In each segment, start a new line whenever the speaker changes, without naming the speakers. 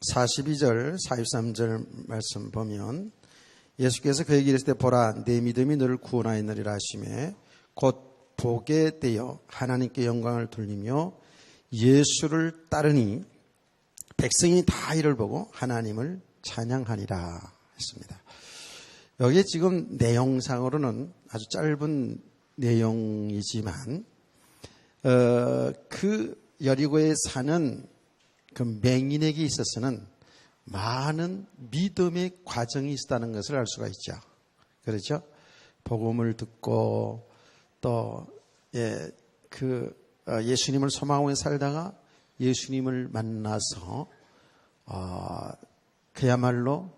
42절, 43절 말씀 보면 예수께서 그에게 이르시되 보라 내 믿음이 너를 구원하였느니라 하시매 곧 보게 되어 하나님께 영광을 돌리며 예수를 따르니 백성이 다 이를 보고 하나님을 찬양하니라 했습니다. 여기에 지금 내용상으로는 아주 짧은 내용이지만 그 여리고에 사는 그 맹인에게 있어서는 많은 믿음의 과정이 있었다는 것을 알 수가 있죠. 그렇죠? 복음을 듣고 또 예수님을 소망하며 살다가 예수님을 만나서 그야말로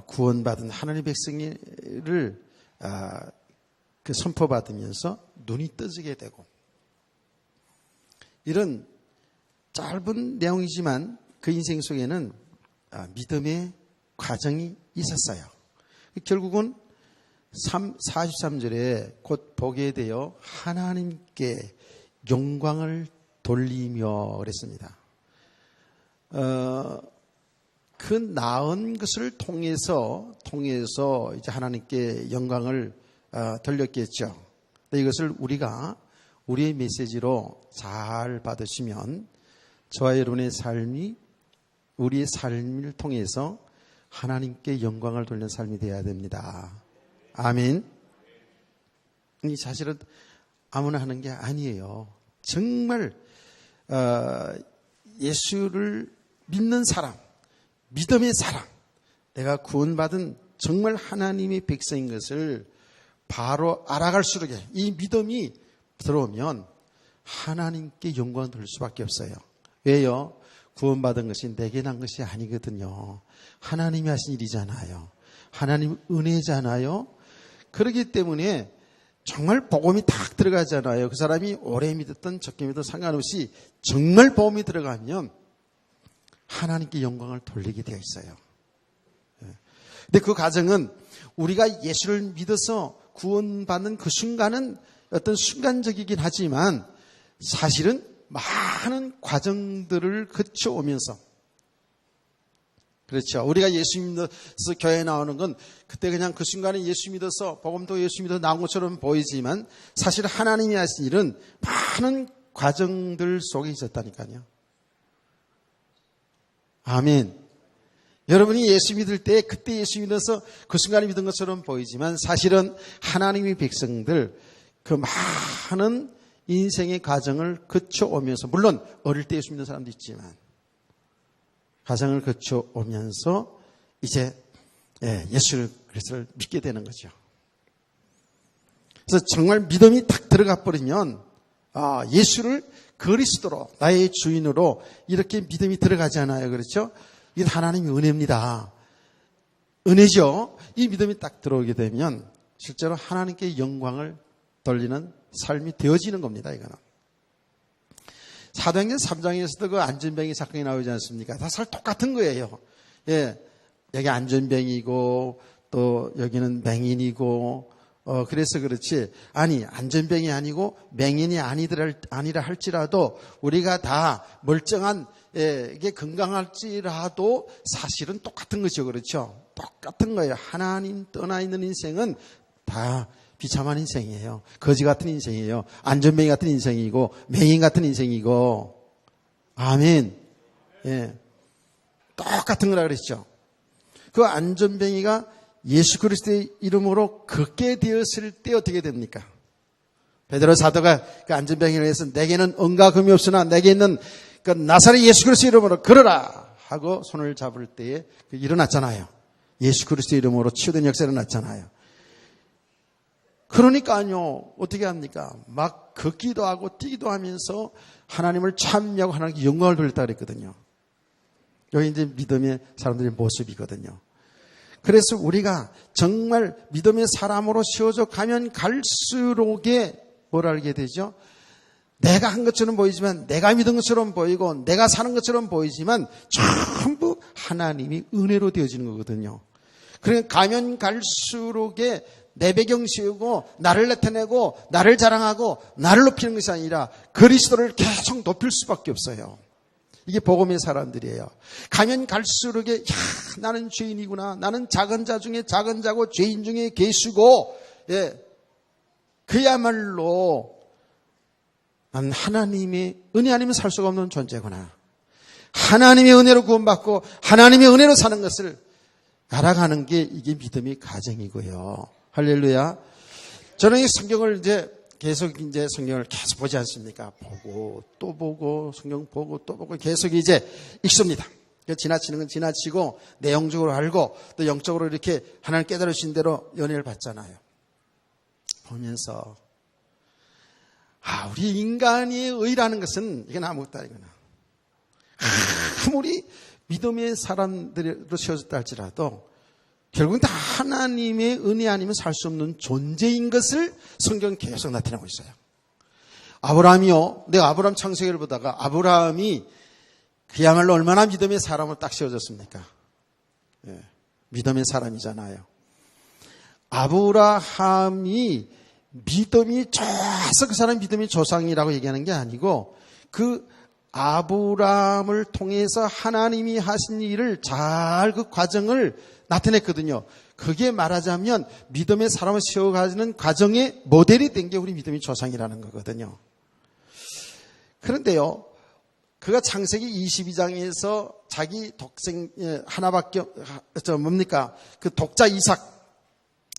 구원받은 하나님의 백성을 선포받으면서 눈이 떠지게 되고 이런 짧은 내용이지만 그 인생 속에는 믿음의 과정이 있었어요. 결국은 43절에 곧 보게 되어 하나님께 영광을 돌리며 그랬습니다. 그 나은 것을 통해서 이제 하나님께 영광을 돌렸겠죠. 이것을 우리가 우리의 메시지로 잘 받으시면 저와 여러분의 삶이 우리의 삶을 통해서 하나님께 영광을 돌리는 삶이 되어야 됩니다. 아멘. 이 사실은 아무나 하는 게 아니에요. 정말 예수를 믿는 사람, 믿음의 사람, 내가 구원받은 정말 하나님의 백성인 것을 바로 알아갈수록 이 믿음이 들어오면 하나님께 영광을 돌릴 수밖에 없어요. 왜요? 구원받은 것이 내게 난 것이 아니거든요. 하나님이 하신 일이잖아요. 하나님 은혜잖아요. 그렇기 때문에 정말 복음이 딱 들어가잖아요. 그 사람이 오래 믿었던 적게 믿었던 상관없이 정말 복음이 들어가면 하나님께 영광을 돌리게 되어 있어요. 근데 그 과정은 우리가 예수를 믿어서 구원받는 그 순간은 어떤 순간적이긴 하지만 사실은 많은 과정들을 거쳐오면서 그렇죠. 우리가 예수 믿어서 교회에 나오는 건 그때 그냥 그 순간에 예수 믿어서 복음도 예수 믿어서 나온 것처럼 보이지만 사실 하나님이 하신 일은 많은 과정들 속에 있었다니까요. 아멘. 여러분이 예수 믿을 때 그때 예수 믿어서 그 순간에 믿은 것처럼 보이지만 사실은 하나님의 백성들 그 많은 인생의 과정을 거쳐오면서 물론 어릴 때 예수 믿는 사람도 있지만 과정을 거쳐오면서 이제 예수를 믿게 되는 거죠. 그래서 정말 믿음이 딱 들어가 버리면 예수를 그리스도로 나의 주인으로 이렇게 믿음이 들어가잖아요. 그렇죠? 이게 하나님의 은혜입니다. 은혜죠. 이 믿음이 딱 들어오게 되면 실제로 하나님께 영광을 돌리는 삶이 되어지는 겁니다. 이거는. 사도행전 3장에서도 그 안전뱅이 사건이 나오지 않습니까? 다 사실 똑같은 거예요. 여기 안전뱅이고 또 여기는 맹인이고 그래서 그렇지. 아니 안전뱅이 아니고 맹인이 아니라 할지라도 우리가 다 멀쩡한 이게 건강할지라도 사실은 똑같은 거죠. 그렇죠? 똑같은 거예요. 하나님 떠나 있는 인생은 다 비참한 인생이에요. 거지 같은 인생이에요. 안전뱅이 같은 인생이고 맹인 같은 인생이고 아멘. 똑같은 거라 그랬죠. 그 안전뱅이가 예수 그리스도의 이름으로 걷게 되었을 때 어떻게 됩니까? 베드로 사도가 그 안전뱅이를 해서 내게는 은과 금이 없으나 내게 있는 그 나사렛 예수 그리스도의 이름으로 걸어라 하고 손을 잡을 때에 일어났잖아요. 예수 그리스도의 이름으로 치유된 역사가 일어났잖아요. 그러니까요, 어떻게 합니까? 막 걷기도 하고 뛰기도 하면서 하나님을 찬미하고 하나님께 영광을 돌렸다 그랬거든요. 여기 이제 믿음의 사람들의 모습이거든요. 그래서 우리가 정말 믿음의 사람으로 세워져 가면 갈수록에 뭘 알게 되죠? 내가 한 것처럼 보이지만 내가 믿은 것처럼 보이고 내가 사는 것처럼 보이지만 전부 하나님이 은혜로 되어지는 거거든요. 그러니까 가면 갈수록에 내 배경 세우고 나를 나타내고 나를 자랑하고 나를 높이는 것이 아니라 그리스도를 계속 높일 수밖에 없어요. 이게 복음의 사람들이에요. 가면 갈수록 나는 죄인이구나. 나는 작은 자 중에 작은 자고 죄인 중에 괴수고 그야말로 난 하나님의 은혜 아니면 살 수가 없는 존재구나. 하나님의 은혜로 구원받고 하나님의 은혜로 사는 것을 알아가는 게 이게 믿음의 과정이고요. 할렐루야. 저는 이 성경을 계속 성경을 계속 보지 않습니까? 보고 또 보고 성경 보고 또 보고 계속 읽습니다. 지나치는 건 지나치고 내용적으로 알고 또 영적으로 이렇게 하나님 깨달으신 대로 연애를 받잖아요. 보면서 우리 인간이 의라는 것은 이건 아무것도 아니구나. 아무리 믿음의 사람들로 세워졌다 할지라도 결국은 다 하나님의 은혜 아니면 살 수 없는 존재인 것을 성경은 계속 나타내고 있어요. 아브라함이요. 내가 아브라함 창세기를 보다가 아브라함이 그야말로 얼마나 믿음의 사람으로 딱 세워졌습니까? 믿음의 사람이잖아요. 아브라함이 믿음이 좋아서 그 사람이 믿음의 조상이라고 얘기하는 게 아니고 그 아브라함을 통해서 하나님이 하신 일을 잘 그 과정을 나타냈거든요. 그게 말하자면 믿음의 사람을 세워가는 과정의 모델이 된 게 우리 믿음의 조상이라는 거거든요. 그런데요, 그가 창세기 22장에서 자기 독생 하나밖에 그 독자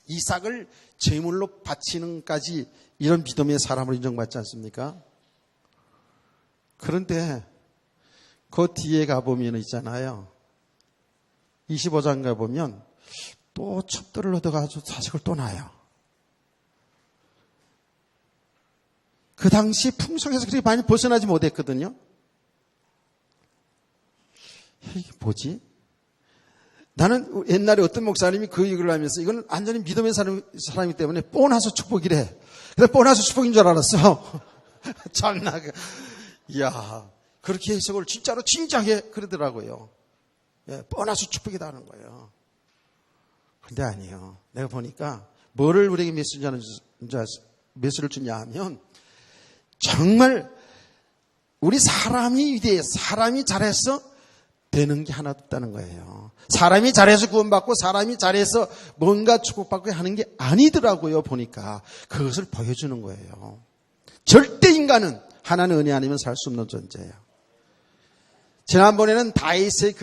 이삭을 제물로 바치는까지 이런 믿음의 사람으로 인정받지 않습니까? 그런데 그 뒤에 가보면 있잖아요. 25장 가보면 또 첩들을 얻어가지고 자식을 또 낳아요. 그 당시 풍속에서 그렇게 많이 벗어나지 못했거든요. 이게 뭐지? 나는 옛날에 어떤 목사님이 그 얘기를 하면서 이건 완전히 믿음의 사람이기 때문에 뽀나서 축복이래. 그래서 뽀나서 축복인 줄 알았어. 참나. 이야, 그렇게 해석을 진짜로 진지하게 그러더라고요. 뻔하수 축복이다 하는 거예요. 근데 아니에요. 내가 보니까 뭐를 우리에게 메시지를 주냐 하면 정말 우리 사람이 위대해. 사람이 잘해서 되는 게 하나도 없다는 거예요. 사람이 잘해서 구원받고 사람이 잘해서 뭔가 축복받고 하는 게 아니더라고요. 보니까 그것을 보여주는 거예요. 절대 인간은 하나는 은혜 아니면 살 수 없는 존재예요. 지난번에는 다윗의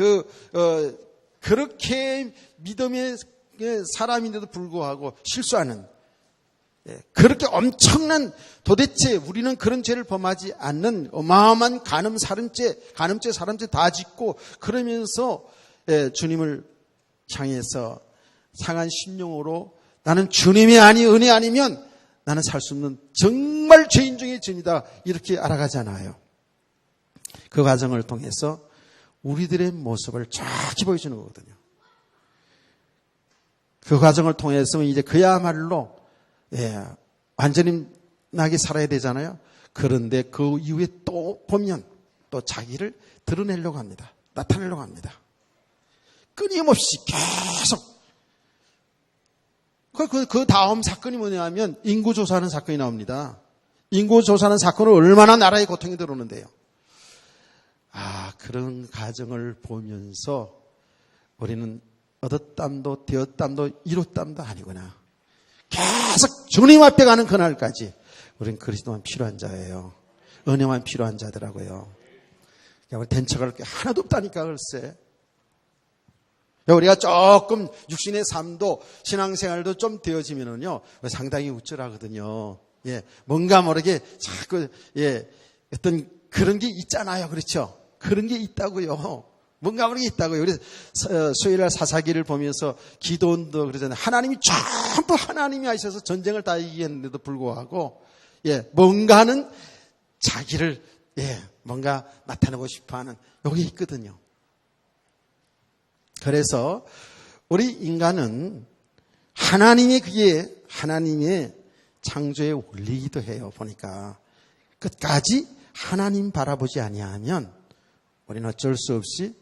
그렇게 믿음의 사람인데도 불구하고 실수하는 그렇게 엄청난 도대체 우리는 그런 죄를 범하지 않는 어마어마한 간음죄 사람죄 다 짓고 그러면서 주님을 향해서 상한 심령으로 나는 주님의 은혜 아니면 나는 살 수 없는 정말 죄인 중의 죄인이다 이렇게 알아가잖아요. 그 과정을 통해서 우리들의 모습을 정확히 보여주는 거거든요. 그 과정을 통해서 이제 그야말로 완전히 나게 살아야 되잖아요. 그런데 그 이후에 또 보면 또 자기를 드러내려고 합니다. 나타내려고 합니다. 끊임없이 계속 그 다음 사건이 뭐냐면 인구조사하는 사건이 나옵니다. 인구조사하는 사건은 얼마나 나라에 고통이 들어오는데요. 그런 과정을 보면서 우리는 얻었담도 되었담도 이뤘담도 아니구나. 계속 주님 앞에 가는 그날까지 우리는 그리스도만 필요한 자예요. 은혜만 필요한 자더라고요. 된 척할 게 하나도 없다니까 글쎄. 우리가 조금 육신의 삶도 신앙생활도 좀 되어지면은요 상당히 우쭐하거든요. 뭔가 모르게 자꾸 어떤 그런 게 있잖아요, 그렇죠? 그런 게 있다고요. 뭔가 모르게 있다고요. 그래서 수요일날 사사기를 보면서 기도원도 그러잖아요. 하나님이 전부 하나님이 하셔서 전쟁을 다 이기겠는데도 불구하고 뭔가는 자기를 뭔가 나타내고 싶어하는 여기 있거든요. 그래서 우리 인간은 하나님의 창조에 올리기도 해요. 보니까 끝까지 하나님 바라보지 아니하면 우리는 어쩔 수 없이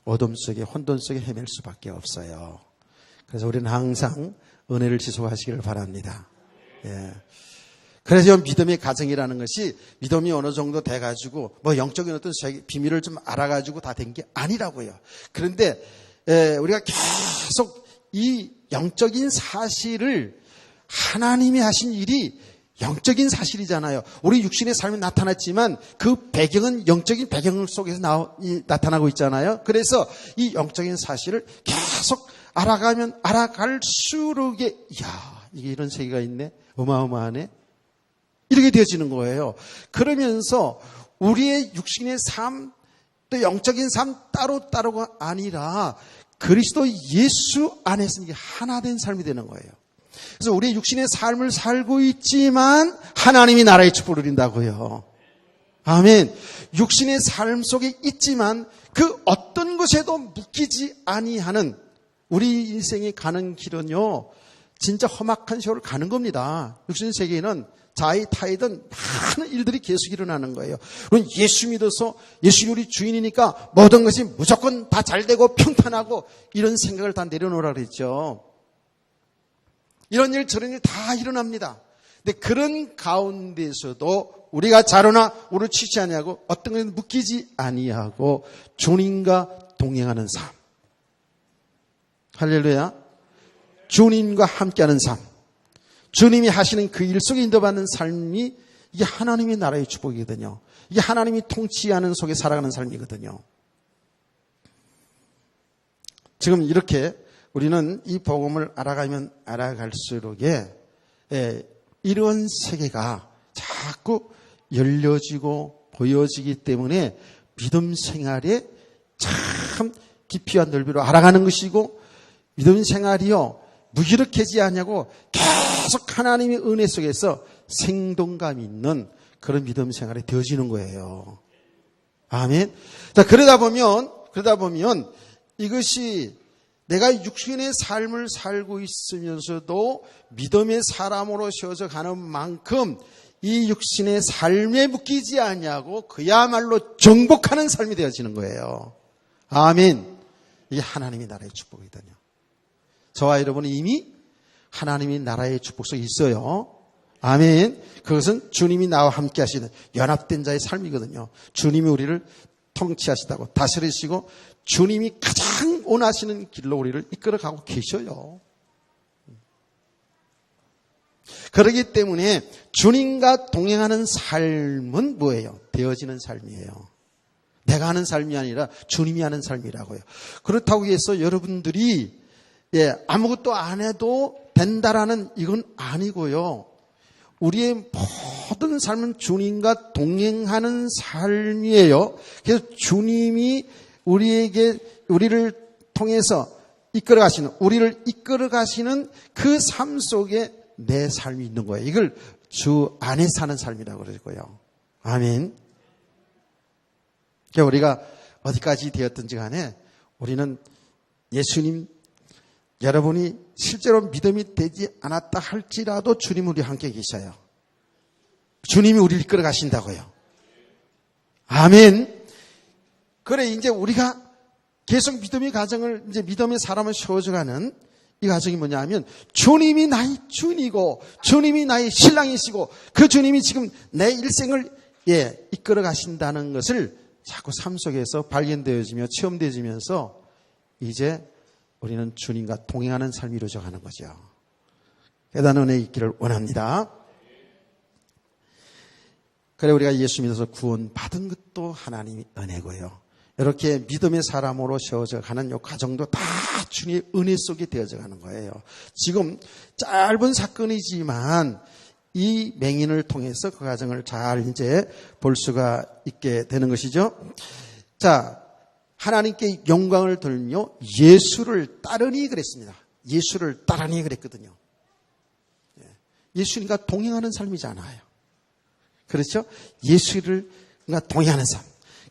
어둠 속에 혼돈 속에 헤맬 수밖에 없어요. 그래서 우리는 항상 은혜를 지속하시기를 바랍니다. 그래서 믿음의 가정이라는 것이 믿음이 어느 정도 돼가지고 뭐 영적인 어떤 비밀을 좀 알아가지고 다 된 게 아니라고요. 그런데 우리가 계속 이 영적인 사실을 하나님이 하신 일이 영적인 사실이잖아요. 우리 육신의 삶이 나타났지만 그 배경은 영적인 배경 속에서 나타나고 있잖아요. 그래서 이 영적인 사실을 계속 알아가면 알아갈수록 이야, 이게 이런 세계가 있네. 어마어마하네. 이렇게 되어지는 거예요. 그러면서 우리의 육신의 삶, 또 영적인 삶 따로따로가 아니라 그리스도 예수 안에서 이게 하나 된 삶이 되는 거예요. 그래서 우리의 육신의 삶을 살고 있지만 하나님이 나라의 축복을 누린다고요. 아멘. 육신의 삶 속에 있지만 그 어떤 것에도 묶이지 아니하는 우리 인생이 가는 길은요, 진짜 험악한 세월을 가는 겁니다. 육신 세계에는 자의 타이든 많은 일들이 계속 일어나는 거예요. 우리는 예수 믿어서 예수 우리 주인이니까 모든 것이 무조건 다 잘되고 평탄하고 이런 생각을 다 내려놓으라 그랬죠. 이런 일 저런 일 다 일어납니다. 근데 그런 가운데서도 우리가 자로나 우를 치지 아니하고 어떤 것에 묶이지 아니하고 주님과 동행하는 삶. 할렐루야. 주님과 함께하는 삶. 주님이 하시는 그 일 속에 인도받는 삶이 이게 하나님의 나라의 축복이거든요. 이게 하나님이 통치하는 속에 살아가는 삶이거든요. 지금 이렇게 우리는 이 복음을 알아가면 알아갈수록에 이런 세계가 자꾸 열려지고 보여지기 때문에 믿음 생활에 참 깊이와 넓이로 알아가는 것이고 믿음 생활이요 무기력해지지 않냐고 계속 하나님의 은혜 속에서 생동감 있는 그런 믿음 생활이 되어지는 거예요. 아멘. 자, 그러다 보면 이것이 내가 육신의 삶을 살고 있으면서도 믿음의 사람으로 세워져 가는 만큼 이 육신의 삶에 묶이지 않냐고 그야말로 정복하는 삶이 되어지는 거예요. 아멘. 이게 하나님의 나라의 축복이거든요. 저와 여러분은 이미 하나님의 나라의 축복 속에 있어요. 아멘. 그것은 주님이 나와 함께 하시는 연합된 자의 삶이거든요. 주님이 우리를 통치하시다고 다스리시고 주님이 가장 원하시는 길로 우리를 이끌어가고 계셔요. 그렇기 때문에 주님과 동행하는 삶은 뭐예요? 되어지는 삶이에요. 내가 하는 삶이 아니라 주님이 하는 삶이라고요. 그렇다고 해서 여러분들이 아무것도 안 해도 된다라는 이건 아니고요. 우리의 모든 삶은 주님과 동행하는 삶이에요. 그래서 주님이 우리를 통해서 우리를 이끌어 가시는 그 삶 속에 내 삶이 있는 거예요. 이걸 주 안에 사는 삶이라고 그러고요. 아멘. 그러니까 우리가 어디까지 되었든지 간에 우리는 예수님, 여러분이 실제로 믿음이 되지 않았다 할지라도 주님 우리 함께 계셔요. 주님이 우리를 이끌어 가신다고요. 아멘. 그래, 이제 우리가 계속 믿음의 가정을, 이제 믿음의 사람을 세워져가는 이 가정이 뭐냐 하면, 주님이 나의 주인이고, 주님이 나의 신랑이시고, 그 주님이 지금 내 일생을, 이끌어 가신다는 것을 자꾸 삶 속에서 발견되어지며 체험되어지면서, 이제 우리는 주님과 동행하는 삶이 이루어져 가는 거죠. 깨닫는 은혜 있기를 원합니다. 그래, 우리가 예수 믿어서 구원 받은 것도 하나님의 은혜고요. 이렇게 믿음의 사람으로 세워져 가는 이 과정도 다 주님의 은혜 속에 되어져 가는 거예요. 지금 짧은 사건이지만 이 맹인을 통해서 그 과정을 잘 이제 볼 수가 있게 되는 것이죠. 자, 하나님께 영광을 돌며 예수를 따르니 그랬습니다. 예수를 따르니 그랬거든요. 예수님과 동행하는 삶이잖아요. 그렇죠? 예수님과 동행하는 삶.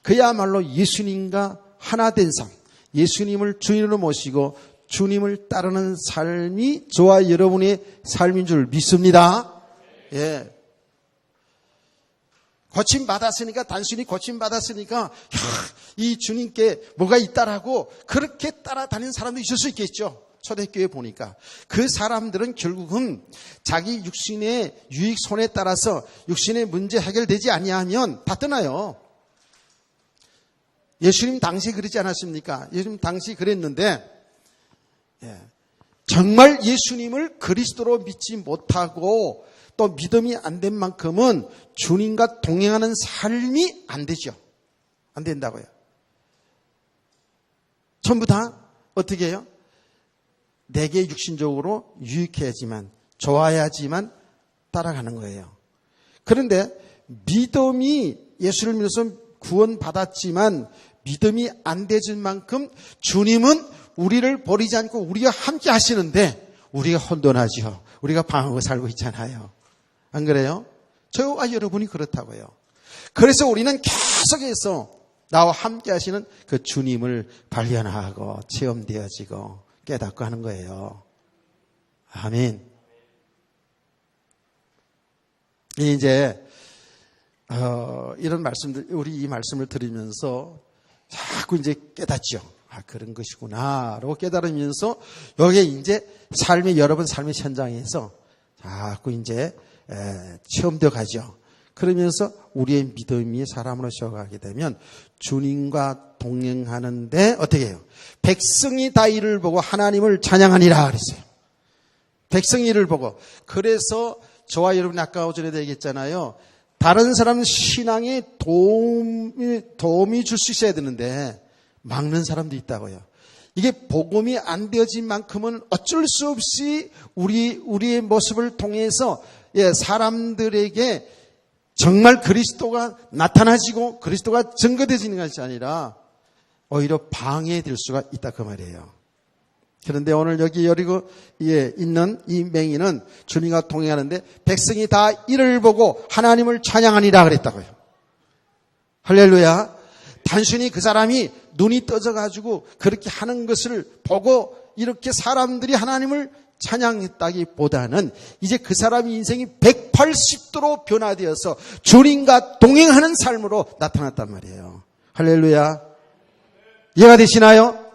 그야말로 예수님과 하나 된 삶, 예수님을 주인으로 모시고 주님을 따르는 삶이 저와 여러분의 삶인 줄 믿습니다. 예. 고침받았으니까, 단순히 고침받았으니까 이 주님께 뭐가 있다라고 그렇게 따라다니는 사람도 있을 수 있겠죠. 초대교회 보니까 그 사람들은 결국은 자기 육신의 유익 손에 따라서 육신의 문제 해결되지 아니하면 다 떠나요. 예수님 당시 그러지 않았습니까? 예수님 당시 그랬는데 정말 예수님을 그리스도로 믿지 못하고 또 믿음이 안 된 만큼은 주님과 동행하는 삶이 안 되죠. 안 된다고요. 전부 다 어떻게 해요? 내게 육신적으로 유익해야지만, 좋아야지만 따라가는 거예요. 그런데 믿음이 예수를 믿어서 구원받았지만 믿음이 안 되는 만큼 주님은 우리를 버리지 않고 우리가 함께 하시는데 우리가 혼돈하죠. 우리가 방황하고 살고 있잖아요. 안 그래요? 저와 여러분이 그렇다고요. 그래서 우리는 계속해서 나와 함께 하시는 그 주님을 발견하고 체험되어지고 깨닫고 하는 거예요. 아멘. 이제 이런 말씀들, 우리 이 말씀을 들으면서 자꾸 이제 깨닫죠. 아, 그런 것이구나 라고 깨달으면서 여기에 이제 여러분 삶의 현장에서 자꾸 이제 체험되어 가죠. 그러면서 우리의 믿음이 사람으로 쉬어가게 되면 주님과 동행하는데 어떻게 해요? 백성이 다 이를 보고 하나님을 찬양하니라 그랬어요. 백성이 이를 보고. 그래서 저와 여러분이 아까 오전에도 얘기했잖아요. 다른 사람 신앙에 도움이 줄 수 있어야 되는데 막는 사람도 있다고요. 이게 복음이 안 되어진 만큼은 어쩔 수 없이 우리의 모습을 통해서 사람들에게 정말 그리스도가 나타나지고 그리스도가 증거되지는 것이 아니라 오히려 방해될 수가 있다 그 말이에요. 그런데 오늘 여기 여리고에 있는 이 맹인은 주님과 동행하는데 백성이 다 이를 보고 하나님을 찬양하니라 그랬다고요. 할렐루야. 단순히 그 사람이 눈이 떠져가지고 그렇게 하는 것을 보고 이렇게 사람들이 하나님을 찬양했다기보다는 이제 그 사람의 인생이 180도로 변화되어서 주님과 동행하는 삶으로 나타났단 말이에요. 할렐루야. 이해가 되시나요?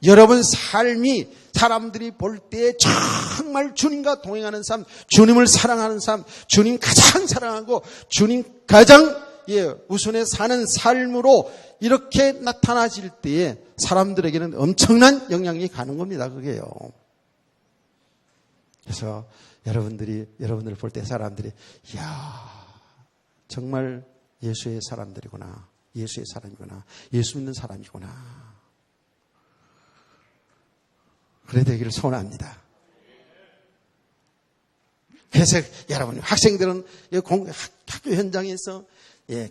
여러분 삶이 사람들이 볼 때 정말 주님과 동행하는 삶, 주님을 사랑하는 삶, 주님 가장 사랑하고 주님 가장 우선에 사는 삶으로 이렇게 나타나질 때에 사람들에게는 엄청난 영향력이 가는 겁니다. 그게요. 그래서 여러분들 볼 때 사람들이 이야 정말 예수의 사람들이구나. 예수의 사람이구나. 예수 믿는 사람이구나. 그래 되기를 소원합니다. 그래서 여러분 학생들은 학교 현장에서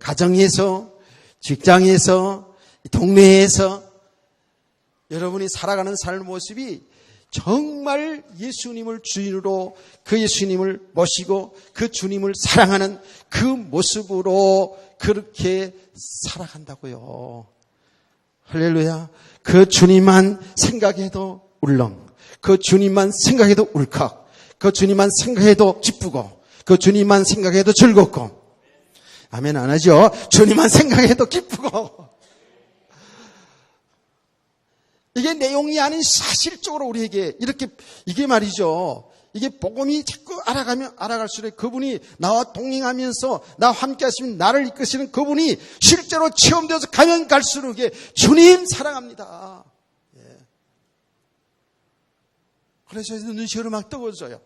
가정에서 직장에서 동네에서 여러분이 살아가는 삶 모습이 정말 예수님을 주인으로 그 예수님을 모시고 그 주님을 사랑하는 그 모습으로 그렇게 살아간다고요. 할렐루야. 그 주님만 생각해도 울렁, 그 주님만 생각해도 울컥, 그 주님만 생각해도 기쁘고, 그 주님만 생각해도 즐겁고. 아멘 안 하죠? 주님만 생각해도 기쁘고. 이게 내용이 아닌 사실적으로 우리에게 이렇게 이게 말이죠. 이게 복음이 자꾸 알아갈수록 그분이 나와 동행하면서 나와 함께 하시면 나를 이끄시는 그분이 실제로 체험되어서 가면 갈수록 주님 사랑합니다. 그래서 눈시울이 막 뜨거워져요.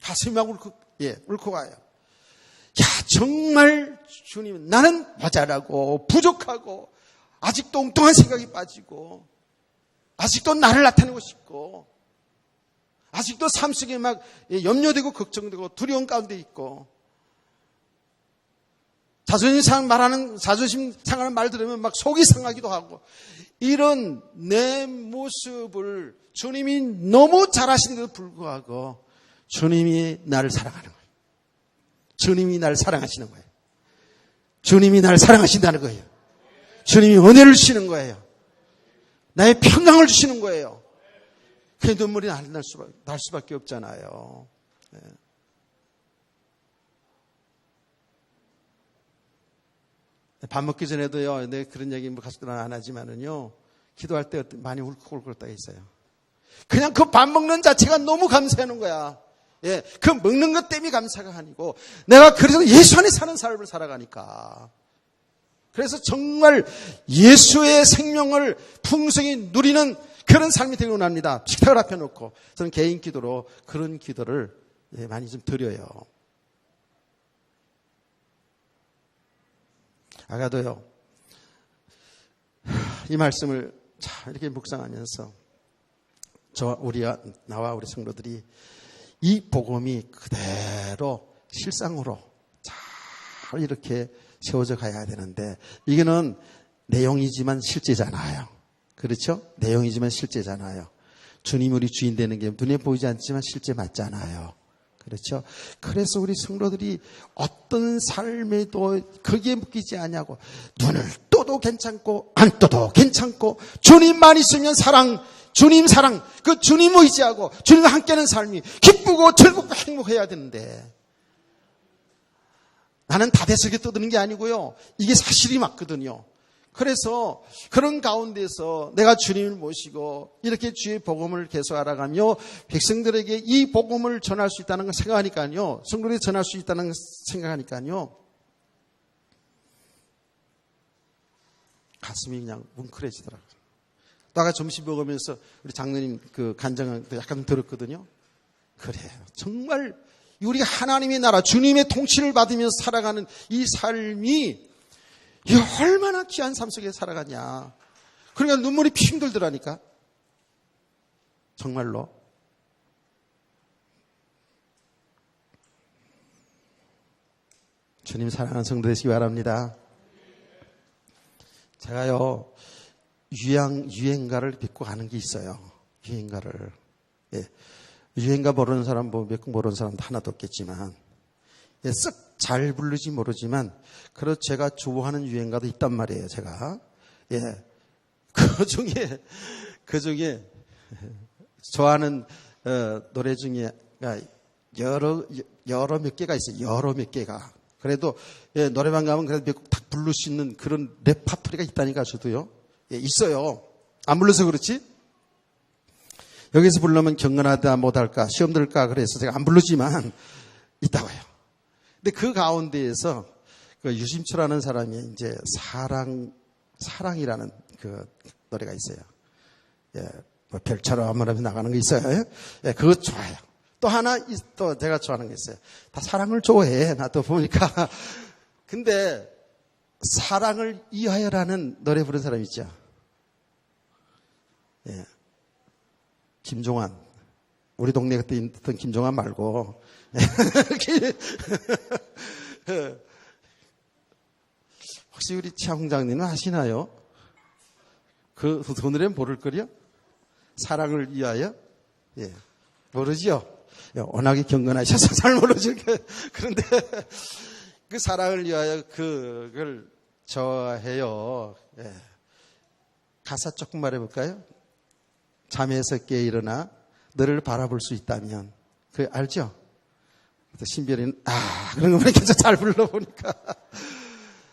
가슴이 막 울컥 와요. 야, 정말 주님, 나는 모자라고 부족하고 아직도 엉뚱한 생각이 빠지고 아직도 나를 나타내고 싶고 아직도 삶 속에 막 염려되고 걱정되고 두려움 가운데 있고 자존심 상하는 말 들으면 막 속이 상하기도 하고 이런 내 모습을 주님이 너무 잘하시는데도 불구하고 주님이 나를 사랑하는 거예요. 주님이 나를 사랑하시는 거예요. 주님이 나를 사랑하신다는 거예요. 주님이 은혜를 주시는 거예요. 나의 평강을 주시는 거예요. 그 눈물이 날 수밖에 없잖아요. 밥 먹기 전에도요, 내 그런 얘기 가족들은 안 하지만은요, 기도할 때 많이 울컥울컥 떠 있어요. 그냥 그 밥 먹는 자체가 너무 감사하는 거야. 예, 그 먹는 것 때문에 감사가 아니고 내가 그래서 예수 안에 사는 삶을 살아가니까. 그래서 정말 예수의 생명을 풍성히 누리는 그런 삶이 되고 납니다. 식탁을 앞에 놓고 저는 개인 기도로 그런 기도를 많이 좀 드려요. 아가도요. 이 말씀을 이렇게 묵상하면서 나와 우리 성도들이 이 복음이 그대로 실상으로 잘 이렇게 세워져 가야 되는데 이거는 내용이지만 실제잖아요. 그렇죠? 내용이지만 실제잖아요. 주님 우리 주인 되는 게 눈에 보이지 않지만 실제 맞잖아요. 그렇죠? 그래서 우리 성도들이 어떤 삶에도 거기에 묶이지 않냐고 눈을 떠도 괜찮고 안 떠도 괜찮고 주님만 있으면 사랑, 주님 사랑, 그 주님 의지하고 주님과 함께하는 삶이 기쁘고 즐겁고 행복해야 되는데 나는 다대스럽게 떠드는 게 아니고요. 이게 사실이 맞거든요. 그래서 그런 가운데서 내가 주님을 모시고 이렇게 주의 복음을 계속 알아가며 백성들에게 이 복음을 전할 수 있다는 걸 생각하니까요. 성도들이 전할 수 있다는 걸 생각하니까요. 가슴이 그냥 뭉클해지더라고요. 또 아까 점심 먹으면서 우리 장로님 그 간증을 약간 들었거든요. 그래요. 정말 우리가 하나님의 나라, 주님의 통치를 받으면서 살아가는 이 삶이 얼마나 귀한 삶 속에 살아가냐. 그러니까 눈물이 핑 돌더라니까. 정말로. 주님 사랑하는 성도 되시기 바랍니다. 제가요, 유행가를 믿고 가는 게 있어요. 유행가를. 예. 유행가 모르는 사람, 몇 곡 모르는 사람도 하나도 없겠지만, 예, 쓱 잘 부르지 모르지만, 그래도 제가 좋아하는 유행가도 있단 말이에요, 제가. 예. 그 중에, 좋아하는, 노래 중에, 여러 몇 개가 있어요. 여러 몇 개가. 그래도, 예, 노래방 가면 그래도 몇 곡 딱 부를 수 있는 그런 레파토리가 있다니까, 저도요. 예, 있어요. 안 불러서 그렇지? 여기서 부르면 경건하다 못할까, 시험 들까, 그래서 제가 안 부르지만, 있다고요. 근데 그 가운데에서 그 유심초라는 사람이 이제 사랑이라는 그 노래가 있어요. 예, 뭐 별처럼 하면서 나가는 거 있어요. 예, 그거 좋아요. 또 하나, 또 제가 좋아하는 게 있어요. 다 사랑을 좋아해. 나 또 보니까. 근데 사랑을 위하여라는 노래 부른 사람 있죠. 예. 김종환. 우리 동네 그때 있던 김종환 말고. 혹시 우리 최홍장님은 아시나요? 그 노래는 모를 거요? 사랑을 위하여? 예. 모르죠? 워낙에 경건하셔서 잘 모르죠. 그런데 그 사랑을 위하여 그걸 좋아해요. 예. 가사 조금 말해볼까요? 잠에서 깨 일어나 너를 바라볼 수 있다면. 그 알죠? 신별이는 그런 거 보니까 잘 불러보니까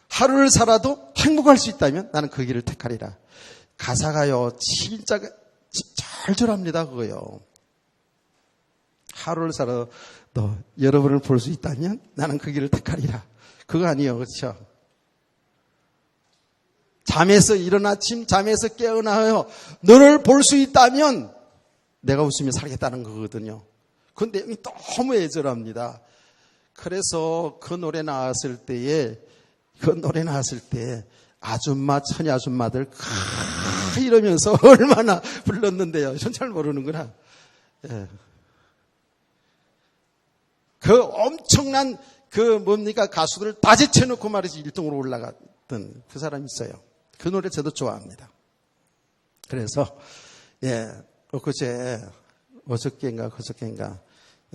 하루를 살아도 행복할 수 있다면 나는 그 길을 택하리라. 가사가요 진짜 절절합니다. 그거요. 하루를 살아도 여러분을 볼 수 있다면 나는 그 길을 택하리라. 그거 아니에요. 그렇죠? 잠에서 일어나 아침 잠에서 깨어나요. 너를 볼 수 있다면 내가 웃으며 살겠다는 거거든요. 그 내용이 너무 애절합니다. 그래서 그 노래 나왔을 때에 아줌마, 처녀 아줌마들 이러면서 얼마나 불렀는데요. 전 잘 모르는구나. 예. 그 엄청난 가수들을 다 제쳐놓고 말이지 1등으로 올라갔던 그 사람이 있어요. 그 노래 저도 좋아합니다. 그래서 예, 어저께인가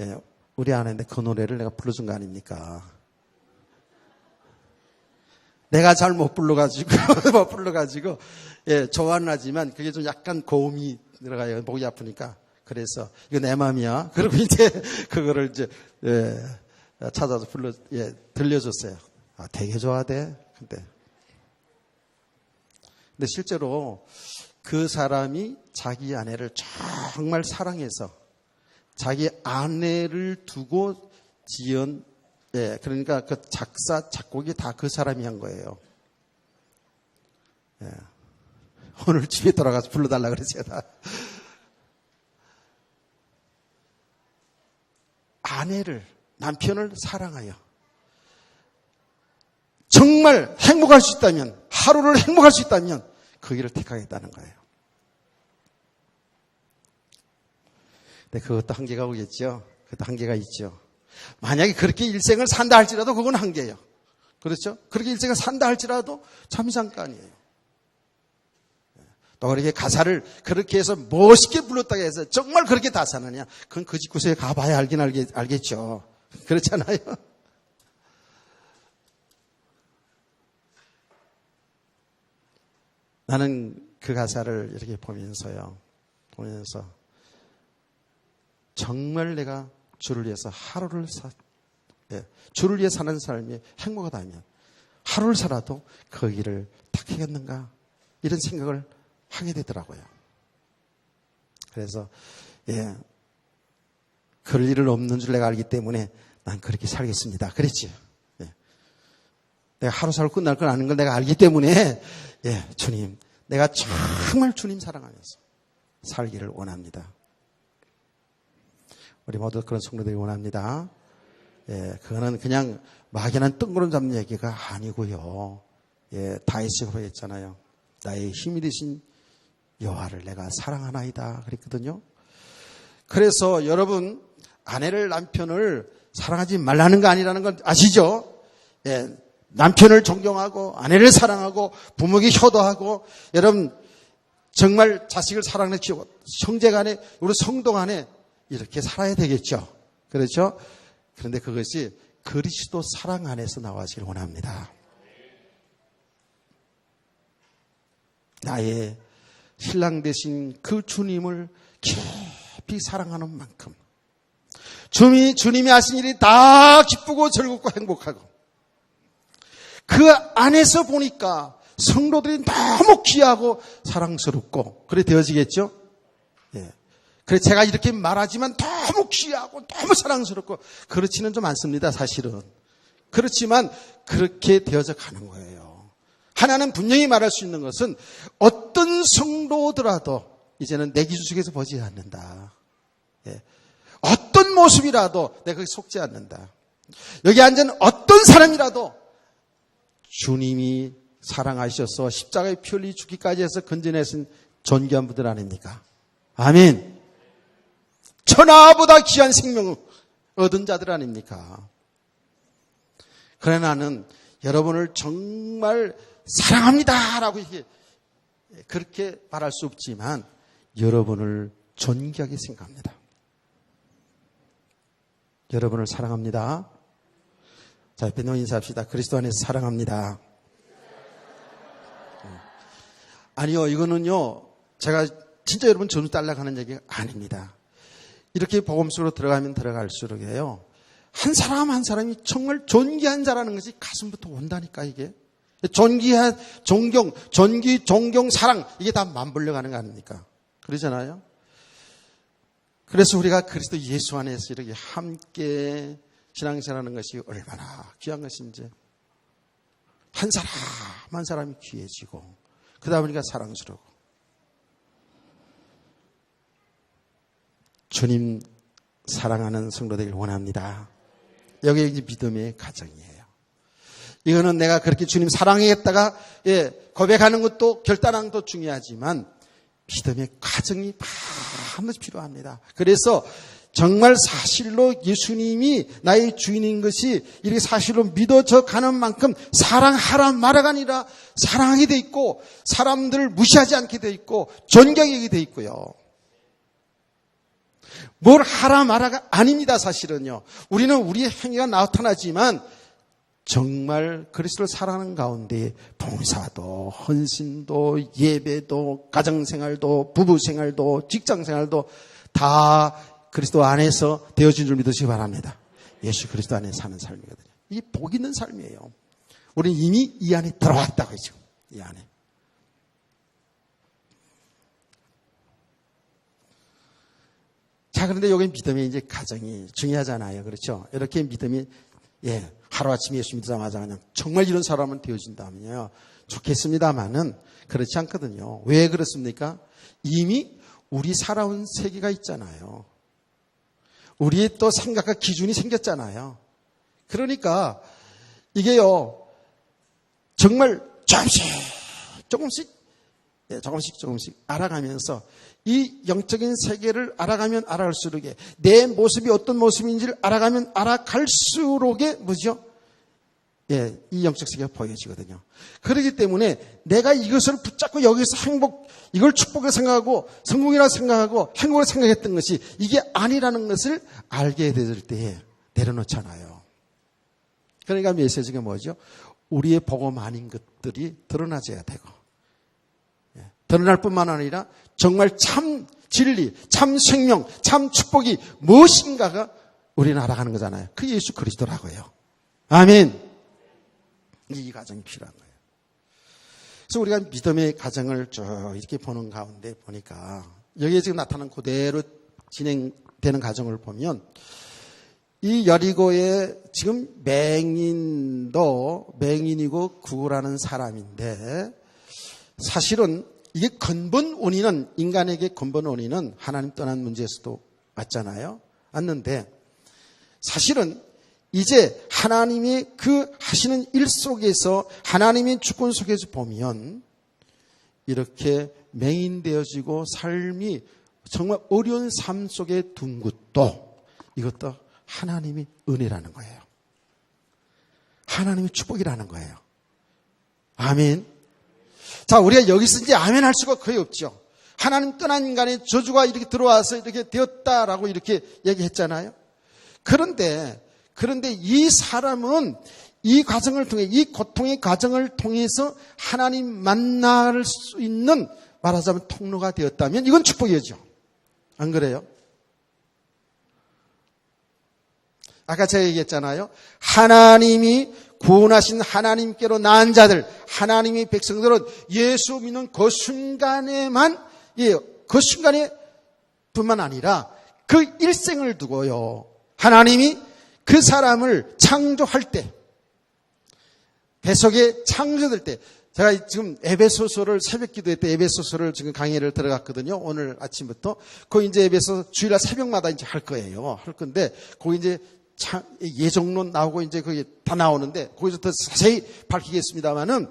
예, 우리 아내인데 그 노래를 내가 불러준 거 아닙니까? 내가 잘 못 불러가지고 예, 좋아는 하지만 그게 좀 약간 고음이 들어가요. 목이 아프니까. 그래서 이거 내 마음이야. 그리고 이제 그거를 이제 찾아서 들려줬어요. 되게 좋아하대. 근데 실제로 그 사람이 자기 아내를 정말 사랑해서 자기 아내를 두고 지은, 예, 그러니까 그 작사, 작곡이 다 그 사람이 한 거예요. 예. 오늘 집에 돌아가서 불러달라 그랬어요. 아내를, 남편을 사랑하여 정말 행복할 수 있다면, 하루를 행복할 수 있다면 그 길을 택하겠다는 거예요. 근데 그것도 한계가 오겠죠. 그것도 한계가 있죠. 만약에 그렇게 일생을 산다 할지라도 그건 한계예요. 그렇죠? 그렇게 일생을 산다 할지라도 잠시잠깐이에요. 또 그렇게 가사를 그렇게 해서 멋있게 불렀다고 해서 정말 그렇게 다 사느냐? 그건 그 집구석에 가봐야 알겠죠. 그렇잖아요. 나는 그 가사를 이렇게 보면서 정말 내가 주를 위해서 주를 위해 사는 삶이 행복하다면 하루를 살아도 그 길을 택하겠는가? 이런 생각을 하게 되더라고요. 그래서 그럴 일은 없는 줄 내가 알기 때문에 난 그렇게 살겠습니다. 그랬지요. 내가 하루 살고 끝날 건 아는 걸 내가 알기 때문에 주님, 내가 정말 주님 사랑하면서 살기를 원합니다. 우리 모두 그런 성도들이 원합니다. 그거는 그냥 막연한 뜬구름 잡는 얘기가 아니고요. 다윗이 그러했잖아요. 나의 힘이 되신 여호와를 내가 사랑하나이다 그랬거든요. 그래서 여러분, 아내를, 남편을 사랑하지 말라는 거 아니라는 건 아시죠? 남편을 존경하고 아내를 사랑하고 부모에게 효도하고, 여러분 정말 자식을 사랑해 키우고 형제간에, 우리 성도간에 이렇게 살아야 되겠죠. 그렇죠? 그런데 그것이 그리스도 사랑 안에서 나와지길 원합니다. 나의 신랑 되신 그 주님을 깊이 사랑하는 만큼 주님이 하신 일이 다 기쁘고 즐겁고 행복하고, 그 안에서 보니까 성도들이 너무 귀하고 사랑스럽고 그래 되어지겠죠? 그래 제가 이렇게 말하지만 너무 귀하고 너무 사랑스럽고 그렇지는 좀 않습니다. 사실은. 그렇지만 그렇게 되어져 가는 거예요. 하나는 분명히 말할 수 있는 것은 어떤 성도더라도 이제는 내 기준 속에서 보지 않는다. 어떤 모습이라도 내가 거기 속지 않는다. 여기 앉은 어떤 사람이라도 주님이 사랑하셔서 십자가에 피 흘리 죽기까지 해서 건져내신 존귀한 분들 아닙니까? 아멘. 천하보다 귀한 생명을 얻은 자들 아닙니까? 그러나 나는 여러분을 정말 사랑합니다라고 그렇게 말할 수 없지만 여러분을 존귀하게 생각합니다. 여러분을 사랑합니다. 자, 옆에 놓은 인사합시다. 그리스도 안에서 사랑합니다. 아니요, 이거는요, 제가 진짜 여러분 점수 딸락하는 얘기가 아닙니다. 이렇게 복음 속으로 들어가면 들어갈수록에요, 한 사람 한 사람이 정말 존귀한 자라는 것이 가슴부터 온다니까. 이게 존귀한 존경, 존귀, 존경, 사랑, 이게 다 맞물려 가는 거 아닙니까? 그러잖아요. 그래서 우리가 그리스도 예수 안에서 이렇게 함께 신앙생활하는 것이 얼마나 귀한 것인지, 한 사람 한 사람이 귀해지고 그러다 보니까 사랑스러워. 주님 사랑하는 성도되길 원합니다. 여기 이제 믿음의 가정이에요. 이거는 내가 그렇게 주님 사랑하겠다가 고백하는 것도 결단하는 것도 중요하지만 믿음의 가정이 반드시 필요합니다. 그래서 정말 사실로 예수님이 나의 주인인 것이 이렇게 사실로 믿어져 가는 만큼 사랑하라 말아가 아니라 사랑하게 돼 있고, 사람들을 무시하지 않게 돼 있고 존경하게 돼 있고요. 뭘 하라 말아가 아닙니다. 사실은요, 우리는 우리의 행위가 나타나지만 정말 그리스도를 사랑하는 가운데 봉사도, 헌신도, 예배도, 가정생활도, 부부생활도, 직장생활도 다 그리스도 안에서 되어진 줄 믿으시기 바랍니다. 예수 그리스도 안에 사는 삶이거든요. 이게 복 있는 삶이에요. 우리는 이미 이 안에 들어왔다고 했죠. 이 안에. 자, 그런데 여기 믿음의 이제 가정이 중요하잖아요. 그렇죠? 이렇게 믿음이, 하루아침에 예수 믿자마자 그냥 정말 이런 사람은 되어진다면요. 좋겠습니다만은 그렇지 않거든요. 왜 그렇습니까? 이미 우리 살아온 세계가 있잖아요. 우리의 또 생각과 기준이 생겼잖아요. 그러니까 이게요, 정말 조금씩 알아가면서 이 영적인 세계를 알아가면 알아갈수록 내 모습이 어떤 모습인지를 알아가면 알아갈수록에 뭐죠? 이 영적 세계가 보여지거든요. 그렇기 때문에 내가 이것을 붙잡고 여기서 이걸 축복을 생각하고 성공이라고 생각하고 행복을 생각했던 것이 이게 아니라는 것을 알게 될 때에 내려놓잖아요. 그러니까 메시지가 뭐죠? 우리의 복음 아닌 것들이 드러나져야 되고, 드러날 뿐만 아니라 정말 참 진리, 참 생명, 참 축복이 무엇인가가 우리는 알아가는 거잖아요. 그 예수 그리스도라고요. 아멘. 이 가정이 필요한 거예요. 그래서 우리가 믿음의 가정을 쭉 이렇게 보는 가운데 보니까 여기에 지금 나타난 그대로 진행되는 가정을 보면 이 여리고에 지금 맹인이고 구라는 사람인데 사실은 이게 근본 원인은 인간에게 근본 원인은 하나님 떠난 문제에서도 왔잖아요. 왔는데 사실은 이제 하나님이 그 하시는 일 속에서 하나님의 주권 속에서 보면 이렇게 맹인되어지고 삶이 정말 어려운 삶 속에 둔 것도 이것도 하나님의 은혜라는 거예요. 하나님의 축복이라는 거예요. 아멘. 자, 우리가 여기서 이제 아멘 할 수가 거의 없죠. 하나님 떠난 인간의 저주가 이렇게 들어와서 이렇게 되었다라고 이렇게 얘기했잖아요. 그런데 이 사람은 이 과정을 통해, 이 고통의 과정을 통해서 하나님 만날 수 있는 말하자면 통로가 되었다면 이건 축복이죠. 안 그래요? 아까 제가 얘기했잖아요. 하나님이 구원하신 하나님께로 나은 자들, 하나님의 백성들은 예수 믿는 그 순간에만, 그 순간에 뿐만 아니라 그 일생을 두고요. 하나님이 그 사람을 창조할 때, 뱃속에 창조될 때, 제가 지금 에베소서를 새벽 기도회 때 에베소서를 지금 강의를 들어갔거든요. 오늘 아침부터. 거기 이제 에베소 주일날 새벽마다 이제 할 거예요. 할 건데, 거기 이제 예정론 나오고 이제 거기 다 나오는데, 거기서 더 자세히 밝히겠습니다만은,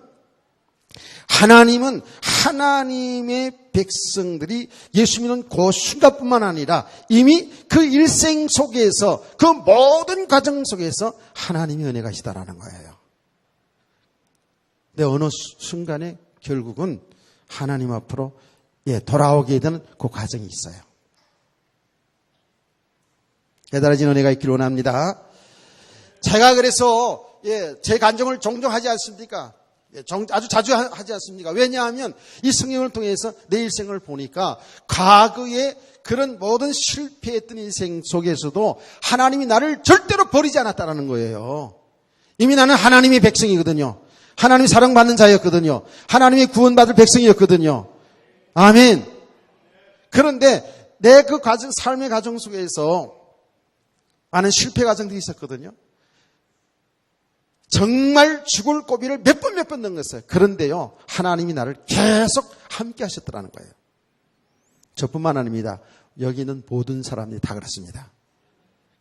하나님은 하나님의 백성들이 예수 믿는 그 순간뿐만 아니라 이미 그 일생 속에서 그 모든 과정 속에서 하나님의 은혜가 있다라는 거예요. 근데 어느 순간에 결국은 하나님 앞으로 돌아오게 되는 그 과정이 있어요. 깨달아진 은혜가 있기를 원합니다. 제가 그래서 제 간증을 종종 하지 않습니까? 아주 자주 하지 않습니까? 왜냐하면 이 성경을 통해서 내 일생을 보니까 과거에 그런 모든 실패했던 인생 속에서도 하나님이 나를 절대로 버리지 않았다는 거예요. 이미 나는 하나님의 백성이거든요. 하나님이 사랑받는 자였거든요. 하나님의 구원받을 백성이었거든요. 아멘. 그런데 내 그 과정, 삶의 과정 속에서 많은 실패 과정들이 있었거든요. 정말 죽을 고비를 몇 번 넘겼어요. 그런데요, 하나님이 나를 계속 함께 하셨더라는 거예요. 저뿐만 아닙니다. 여기 있는 모든 사람들이 다 그렇습니다.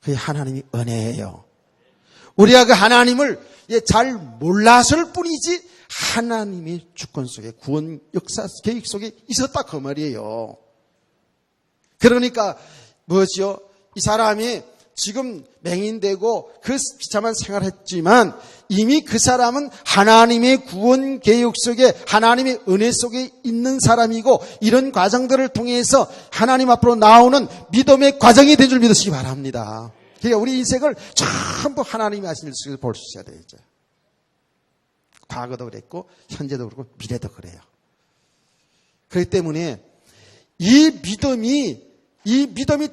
그게 하나님이 은혜예요. 우리가 그 하나님을 잘 몰랐을 뿐이지 하나님의 주권 속에 구원 역사 계획 속에 있었다 그 말이에요. 그러니까 뭐지요? 이 사람이 지금 맹인되고 그 비참한 생활을 했지만 이미 그 사람은 하나님의 구원 계획 속에 하나님의 은혜 속에 있는 사람이고 이런 과정들을 통해서 하나님 앞으로 나오는 믿음의 과정이 된 줄 믿으시기 바랍니다. 그러니까 우리 인생을 전부 하나님이 하신 일 속에서 볼 수 있어야 되죠. 과거도 그랬고 현재도 그렇고 미래도 그래요. 그렇기 때문에 이 믿음이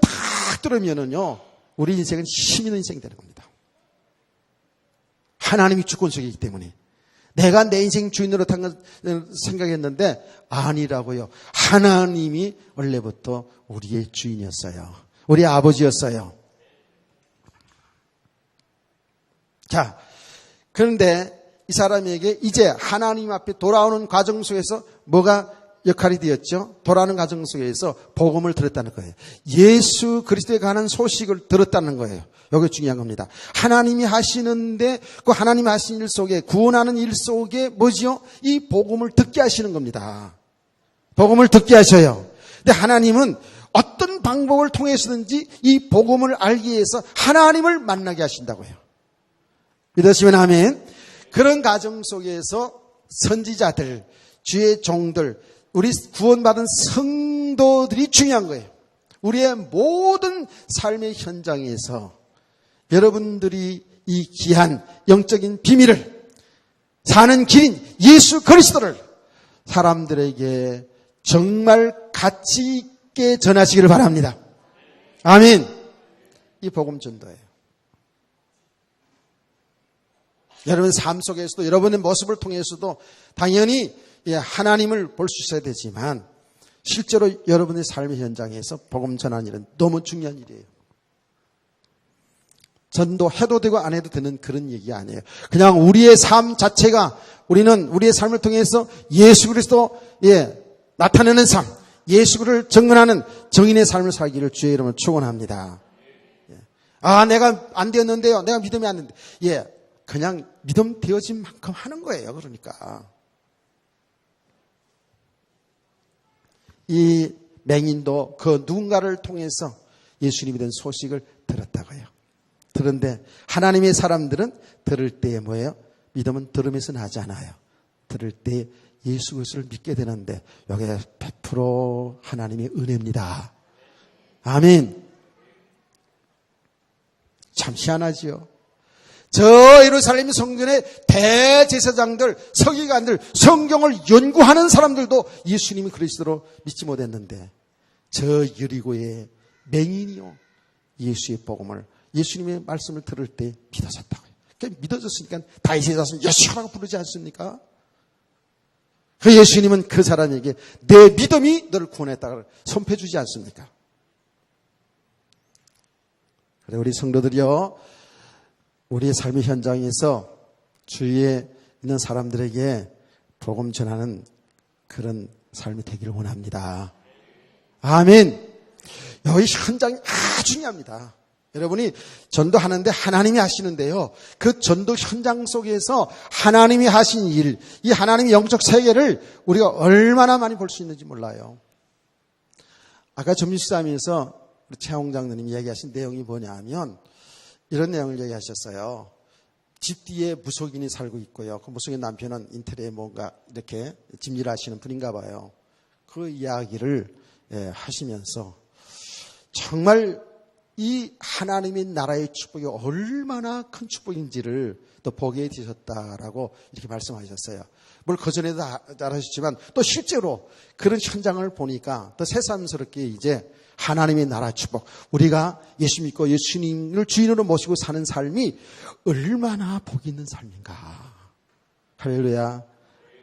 딱 들어오면은요 우리 인생은 힘 있는 인생이 되는 겁니다. 하나님이 주권 속에 있기 때문에 내가 내 인생 주인으로 생각했는데 아니라고요. 하나님이 원래부터 우리의 주인이었어요. 우리 아버지였어요. 자, 그런데 이 사람에게 이제 하나님 앞에 돌아오는 과정 속에서 뭐가 역할이 되었죠? 돌아오는 과정 속에서 복음을 들었다는 거예요. 예수 그리스도에 관한 소식을 들었다는 거예요. 이게 중요한 겁니다. 하나님이 하시는데 그 하나님이 하신 일 속에 구원하는 일 속에 뭐지요? 이 복음을 듣게 하시는 겁니다. 복음을 듣게 하셔요. 근데 하나님은 어떤 방법을 통해서든지 이 복음을 알기 위해서 하나님을 만나게 하신다고요. 믿으시면 아멘. 그런 가정 속에서 선지자들, 주의 종들, 우리 구원받은 성도들이 중요한 거예요. 우리의 모든 삶의 현장에서 여러분들이 이 귀한 영적인 비밀을 사는 길인 예수 그리스도를 사람들에게 정말 가치 있게 전하시기를 바랍니다. 아멘. 이 복음 전도예요. 여러분 삶 속에서도 여러분의 모습을 통해서도 당연히 하나님을 볼 수 있어야 되지만 실제로 여러분의 삶의 현장에서 복음 전하는 일은 너무 중요한 일이에요. 전도해도 되고 안 해도 되는 그런 얘기 아니에요. 그냥 우리의 삶 자체가 우리는 우리의 삶을 통해서 예수 그리스도 나타내는 삶, 예수 그리스도를 증언하는 정인의 삶을 살기를 주의 이름으로 축원합니다. 아, 내가 안 되었는데요. 내가 믿음이 안 되는데. 그냥 믿음 되어진 만큼 하는 거예요. 그러니까. 이 맹인도 그 누군가를 통해서 예수님이 된 소식을 들었다고요. 그런데 하나님의 사람들은 들을 때에 뭐예요? 믿음은 들으면서 나지 않아요. 들을 때 예수 그리스도를 믿게 되는데 이게 100% 하나님의 은혜입니다. 아멘. 참 희한하지요. 저 예루살렘 성전의 대제사장들, 서기관들, 성경을 연구하는 사람들도 예수님이 그리스도로 믿지 못했는데 저 여리고의 맹인이요 예수의 복음을 예수님의 말씀을 들을 때 믿어졌다고요. 그러니까 믿어졌으니까 다윗의 자손 여호와라고 부르지 않습니까? 그 예수님은 그 사람에게 내 믿음이 너를 구원했다고 선포해 주지 않습니까? 그래 우리 성도들이요. 우리의 삶의 현장에서 주위에 있는 사람들에게 복음 전하는 그런 삶이 되기를 원합니다. 아멘. 여기 현장이 아주 중요합니다. 여러분이 전도하는데 하나님이 하시는데요. 그 전도 현장 속에서 하나님이 하신 일, 이 하나님의 영적 세계를 우리가 얼마나 많이 볼 수 있는지 몰라요. 아까 점심시간에서 우리 최홍 장로님이 얘기하신 내용이 뭐냐 하면 이런 내용을 얘기하셨어요. 집 뒤에 무속인이 살고 있고요. 그 무속인 남편은 인테리어에 뭔가 이렇게 집일 하시는 분인가 봐요. 그 이야기를 하시면서 정말 이 하나님의 나라의 축복이 얼마나 큰 축복인지를 또 보게 되셨다라고 이렇게 말씀하셨어요. 물론 그전에도 알아주셨지만 또 실제로 그런 현장을 보니까 더 새삼스럽게 이제 하나님의 나라 축복, 우리가 예수 믿고 예수님을 주인으로 모시고 사는 삶이 얼마나 복 있는 삶인가. 할렐루야.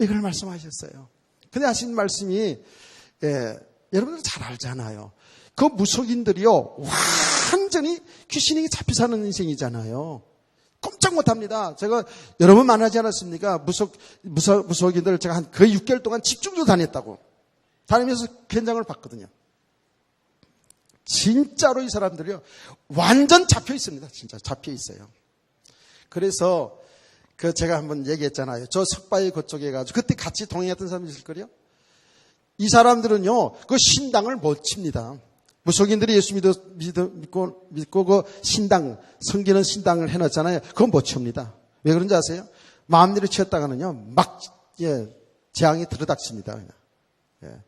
이걸 말씀하셨어요. 근데 하신 말씀이 여러분들 잘 알잖아요. 그 무속인들이요 완전히 귀신에게 잡혀 사는 인생이잖아요. 꼼짝 못합니다. 제가 여러 번 만나지 않았습니까? 무속인들 제가 한 거의 6개월 동안 집중적으로 다녔다고. 다니면서 현장을 봤거든요. 진짜로 이 사람들이요 완전 잡혀 있습니다. 진짜 잡혀 있어요. 그래서 그 제가 한번 얘기했잖아요. 저 석바위 그쪽에 가지고 그때 같이 동행했던 사람이 있을 거요. 이 사람들은요 그 신당을 못 칩니다. 무속인들이 예수 믿고 그 신당 섬기는 신당을 해놨잖아요. 그건 못 칩니다. 왜 그런지 아세요? 마음대로 치었다가는요 막 재앙이 들어닥칩니다. 그냥.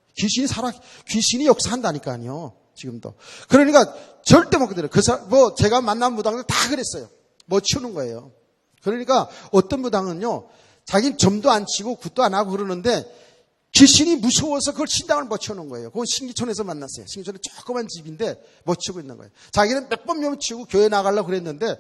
귀신이 역사한다니까요. 지금도. 그러니까 절대 못 그대로. 제가 만난 무당들 다 그랬어요. 못 치우는 거예요. 그러니까 어떤 무당은요, 자기는 점도 안 치고 굿도 안 하고 그러는데 귀신이 무서워서 그걸 신당을 못 치우는 거예요. 그건 신기촌에서 만났어요. 신기촌에 조그만 집인데 못 치우고 있는 거예요. 자기는 몇 번 치우고 교회 나가려고 그랬는데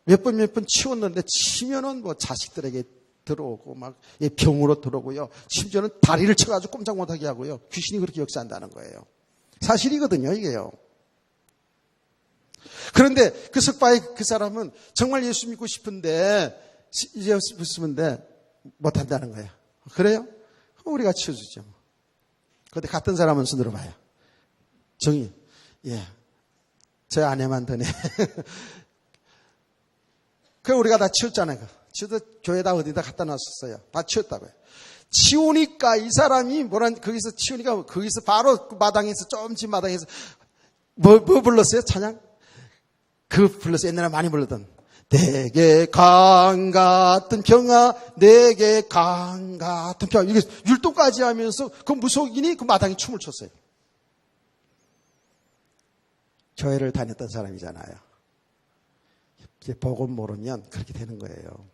몇 번 치웠는데 치면은 뭐 자식들에게 들어오고 막 병으로 들어오고요. 심지어는 다리를 쳐가지고 꼼짝 못하게 하고요. 귀신이 그렇게 역사한다는 거예요. 사실이거든요, 이게요. 그런데 그 석바의 그 사람은 정말 예수 믿고 싶은데 이제 웃으면데 못한다는 거예요. 그래요? 우리가 치워주죠. 그런데 같은 사람은 손들어 봐요. 정의. 예. 제 아내만 더네. 그 우리가 다 치웠잖아요. 치워서 교회다 어디다 갖다 놨었어요. 다 치웠다고요. 치우니까 이 사람이 거기서 치우니까 거기서 바로 그 마당에서 좀 마당에서 뭐 불렀어요? 찬양? 그 불렀어요. 옛날에 많이 불렀던. 내게 강 같은 평화, 내게 강 같은 평화. 이게 율동까지 하면서 그 무속인이 그 마당에 춤을 췄어요. 교회를 다녔던 사람이잖아요. 이제 복음 모르면 그렇게 되는 거예요.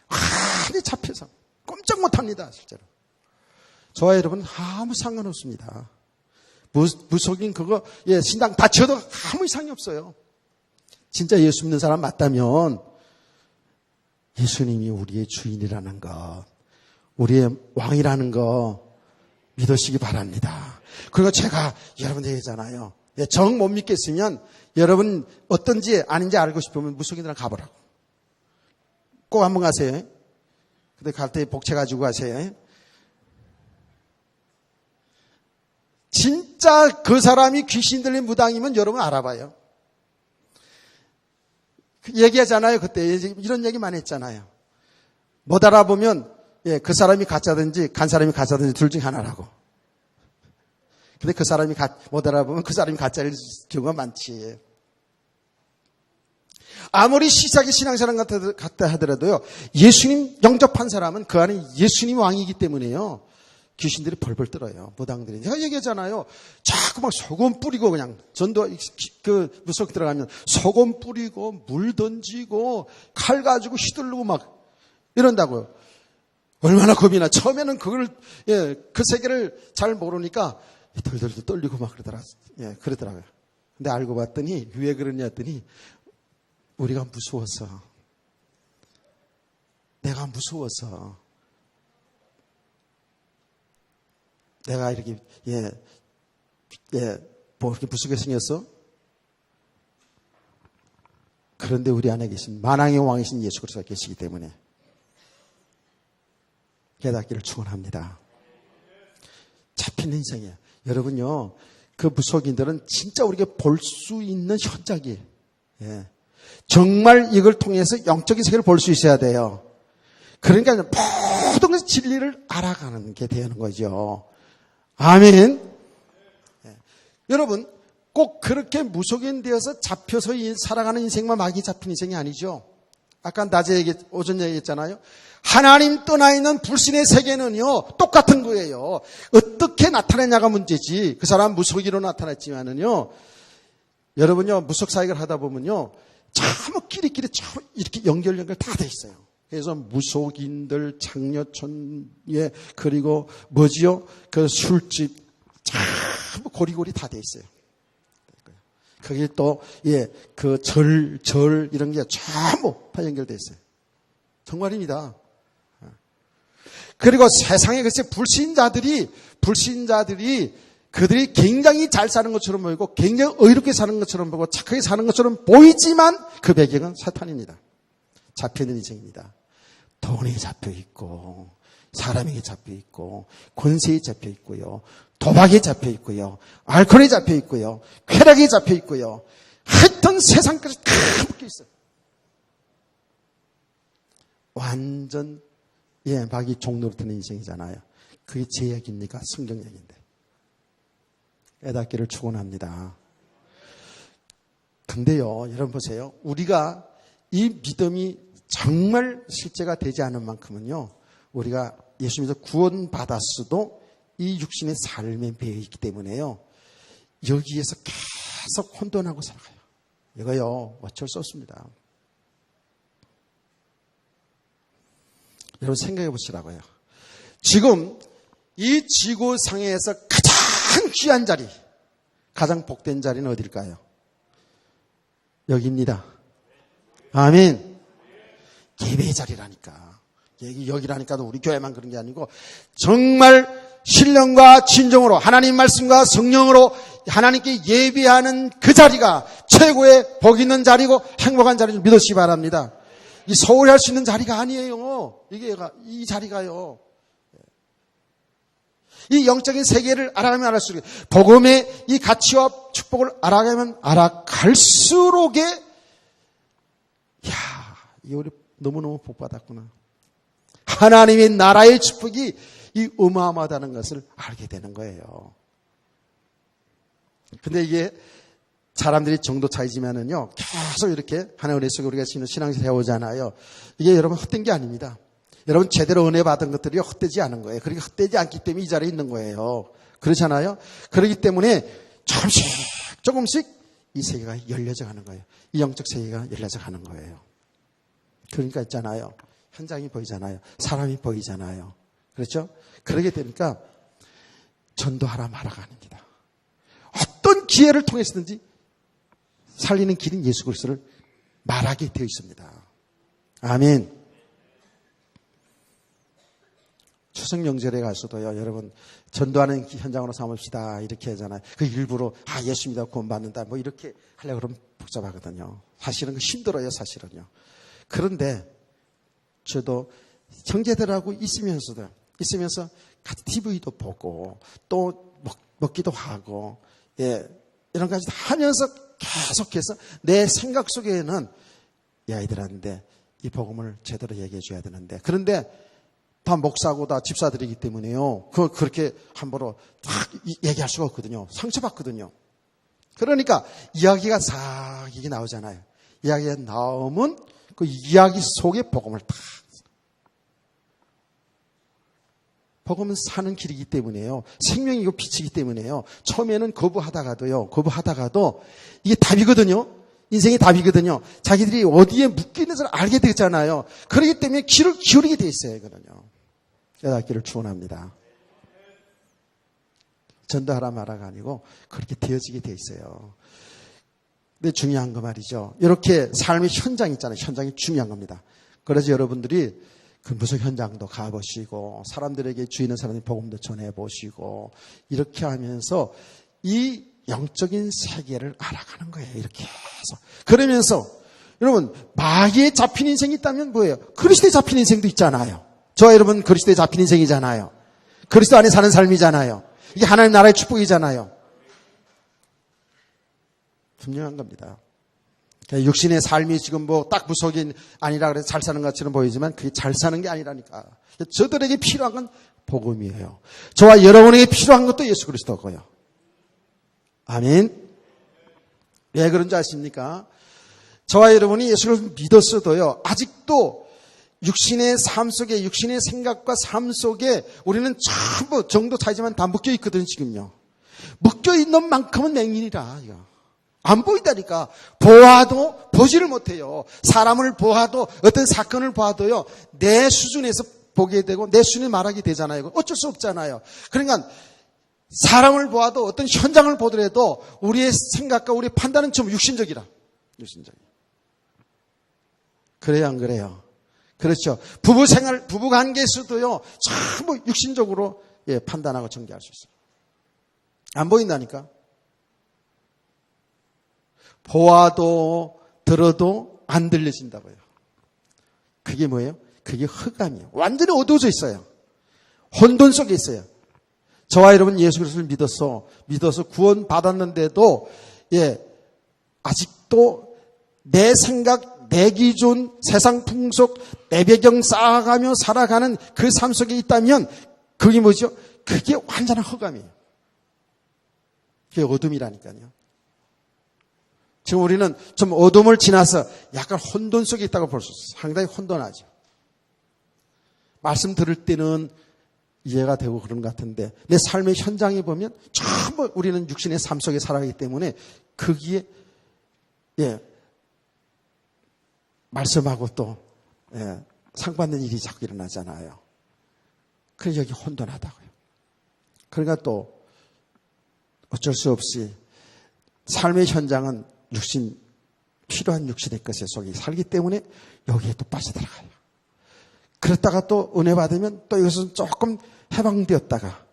완전히 잡혀서 꼼짝 못합니다. 실제로. 저와 여러분 아무 상관없습니다. 무속인 그거 신당 다 지어도 아무 이상이 없어요. 진짜 예수 믿는 사람 맞다면 예수님이 우리의 주인이라는 것, 우리의 왕이라는 거 믿으시기 바랍니다. 그리고 제가 여러분들 얘기했잖아요. 정 못 믿겠으면 여러분 어떤지 아닌지 알고 싶으면 무속인들랑 가보라고. 꼭 한번 가세요. 근데 갈 때 복채 가지고 가세요. 진짜 그 사람이 귀신 들린 무당이면 여러분 알아봐요. 얘기하잖아요. 그때 이런 얘기 많이 했잖아요. 못 알아보면 그 사람이 가짜든지 간 사람이 가짜든지 둘 중에 하나라고. 근데 그 사람이 못 알아보면 그 사람이 가짜일 경우가 많지. 아무리 시작이 신앙사람 같다 하더라도요. 예수님 영접한 사람은 그 안에 예수님 왕이기 때문에요. 귀신들이 벌벌 떨어요. 무당들이. 제가 얘기하잖아요. 자꾸 막 소금 뿌리고 그냥 전도 그 무속 들어가면 소금 뿌리고 물 던지고 칼 가지고 휘두르고 막 이런다고요. 얼마나 겁이 나. 처음에는 그 세계를 잘 모르니까 덜덜덜 떨리고 막 그러더라고요. 근데 알고 봤더니 왜 그러냐 했더니 우리가 무서워서. 내가 무서워서. 내가 이렇게, 뭐 이렇게 무섭게 생겼어? 그런데 우리 안에 계신 만왕의 왕이신 예수 그리스도가 계시기 때문에 깨닫기를 축원합니다. 잡히는 인생이에요. 여러분요, 그 무속인들은 진짜 우리가 볼 수 있는 현장이에요. 정말 이걸 통해서 영적인 세계를 볼 수 있어야 돼요. 그러니까 모든 것의 진리를 알아가는 게 되는 거죠. 아멘. 여러분, 꼭 그렇게 무속인 되어서 잡혀서 살아가는 인생만 막이 잡힌 인생이 아니죠. 아까 낮에 오전 얘기했잖아요. 하나님 떠나 있는 불신의 세계는요, 똑같은 거예요. 어떻게 나타내냐가 문제지. 그 사람 무속인으로 나타났지만은요, 여러분요, 무속 사역을 하다 보면요, 참 끼리끼리 참 이렇게 연결 다 돼 있어요. 그래서 무속인들, 장려촌, 그리고 뭐지요? 그 술집, 참 고리고리 다 돼 있어요. 거기 또, 그 절, 이런 게 전부 다 연결돼 있어요. 정말입니다. 그리고 세상에 글쎄 불신자들이 그들이 굉장히 잘 사는 것처럼 보이고 굉장히 의롭게 사는 것처럼 보고 착하게 사는 것처럼 보이지만 그 배경은 사탄입니다. 잡혀있는 인생입니다. 돈에 잡혀 있고 사람에게 잡혀 있고 권세에 잡혀 있고요. 도박에 잡혀 있고요. 알코올에 잡혀 있고요. 쾌락에 잡혀 있고요. 하여튼 세상까지 다 묶여 있어요. 완전 마귀 종로로 드는 인생이잖아요. 그게 제 얘기입니까? 성경 얘기인데. 깨닫기를 축원합니다. 근데요, 여러분 보세요. 우리가 이 믿음이 정말 실제가 되지 않은 만큼은요, 우리가 예수 믿어 구원받았어도 이 육신의 삶에 배어 있기 때문에요, 여기에서 계속 혼돈하고 살아가요. 이거요, 어쩔 수 없습니다. 여러분 생각해 보시라고요. 지금 이 지구상에서 가장 귀한 자리, 가장 복된 자리는 어딜까요? 여기입니다. 아멘. 예배의 자리라니까. 여기라니까도 우리 교회만 그런 게 아니고 정말 신령과 진정으로 하나님 말씀과 성령으로 하나님께 예배하는 그 자리가 최고의 복 있는 자리고 행복한 자리를 믿으시기 바랍니다. 이 소홀히 할 수 있는 자리가 아니에요. 이 자리가요. 이 영적인 세계를 알아가면 알아갈수록 복음의 이 가치와 축복을 알아가면 알아갈수록에 이 우리 너무너무 복받았구나. 하나님의 나라의 축복이 이 어마어마하다는 것을 알게 되는 거예요. 근데 이게 사람들이 정도 차이지만은요, 계속 이렇게 하나님 은혜 속에 우리가 신앙생활 해오잖아요. 이게 여러분 헛된 게 아닙니다. 여러분 제대로 은혜 받은 것들이 헛되지 않은 거예요. 그러니까 헛되지 않기 때문에 이 자리에 있는 거예요. 그렇잖아요. 그렇기 때문에 조금씩 이 세계가 열려져 가는 거예요. 이 영적 세계가 열려져 가는 거예요. 그러니까 있잖아요. 현장이 보이잖아요. 사람이 보이잖아요. 그렇죠? 그러게 되니까 전도하라 말아가 아닙니다. 어떤 기회를 통해서든지 살리는 길인 예수 그리스도를 말하게 되어 있습니다. 아멘. 추석 명절에 가서도요, 여러분 전도하는 현장으로 삼읍시다 이렇게 하잖아요. 그 일부러 예수 믿어 구원받는다 뭐 이렇게 하려고 그러면 복잡하거든요. 사실은 힘들어요, 사실은요. 그런데 저도 형제들하고 있으면서 같이 TV도 보고 또 먹기도 하고 이런 까지 하면서 계속해서 내 생각 속에는 이 아이들한테 이 복음을 제대로 얘기해 줘야 되는데, 그런데 다 목사고 다 집사들이기 때문에요. 그렇게 함부로 딱 얘기할 수가 없거든요. 상처받거든요. 그러니까 이야기가 싹 이게 나오잖아요. 이야기가 나오면 그 이야기 속에 복음을 딱. 복음은 사는 길이기 때문에요. 생명이고 빛이기 때문에요. 처음에는 거부하다가도 이게 답이거든요. 인생이 답이거든요. 자기들이 어디에 묶여 있는지를 알게 되잖아요. 그렇기 때문에 귀를 기울이게 돼 있어요. 이거는요. 깨닫기를 축원합니다. 전도하라 말아가 아니고 그렇게 되어지게 돼 있어요. 근데 중요한 거 말이죠. 이렇게 삶의 현장 있잖아요. 현장이 중요한 겁니다. 그래서 여러분들이 그 무슨 현장도 가보시고 사람들에게 주위 있는 사람들이 복음도 전해보시고 이렇게 하면서 이 영적인 세계를 알아가는 거예요. 이렇게 해서. 그러면서 여러분 마귀에 잡힌 인생이 있다면 뭐예요? 그리스도에 잡힌 인생도 있잖아요. 저와 여러분 그리스도에 잡힌 인생이잖아요. 그리스도 안에 사는 삶이잖아요. 이게 하나님 나라의 축복이잖아요. 분명한 겁니다. 육신의 삶이 지금 딱 무속이 아니라 그래서 잘 사는 것처럼 보이지만 그게 잘 사는 게 아니라니까. 저들에게 필요한 건 복음이에요. 저와 여러분에게 필요한 것도 예수 그리스도고요. 아멘. 왜 그런지 아십니까? 저와 여러분이 예수를 믿었어도요, 아직도 육신의 삶 속에, 육신의 생각과 삶 속에 우리는 전부 정도 차이지만 다 묶여 있거든요, 지금요. 묶여 있는 만큼은 맹인이라, 이거. 안 보인다니까. 보아도 보지를 못해요. 사람을 보아도 어떤 사건을 보아도요, 내 수준에서 보게 되고 내 수준에 말하게 되잖아요. 어쩔 수 없잖아요. 그러니까 사람을 보아도 어떤 현장을 보더라도 우리의 생각과 우리의 판단은 좀 육신적이라. 육신적이라. 그래요, 안 그래요? 그렇죠. 부부 관계에서도요, 전부 육신적으로 판단하고 전개할 수 있어요. 안 보인다니까. 보아도 들어도 안 들려진다고요. 그게 뭐예요? 그게 흑암이에요. 완전히 어두워져 있어요. 혼돈 속에 있어요. 저와 여러분 예수 그리스도를 믿어서 구원 받았는데도 아직도 내 생각, 내 기준, 세상 풍속, 내 배경 쌓아가며 살아가는 그 삶 속에 있다면 그게 뭐죠? 그게 완전한 흑암이에요. 그게 어둠이라니까요. 지금 우리는 좀 어둠을 지나서 약간 혼돈 속에 있다고 볼 수 있어요. 상당히 혼돈하죠. 말씀 들을 때는 이해가 되고 그런 것 같은데 내 삶의 현장에 보면 전부 우리는 육신의 삶 속에 살아가기 때문에 거기에 말씀하고 또 상받는 일이 자꾸 일어나잖아요. 그래서 여기 혼돈하다고요. 그러니까 또 어쩔 수 없이 삶의 현장은 필요한 육신의 것에 속에 살기 때문에 여기에 또 빠져들어가요. 그랬다가 또 은혜 받으면 또 이것은 조금 해방되었다가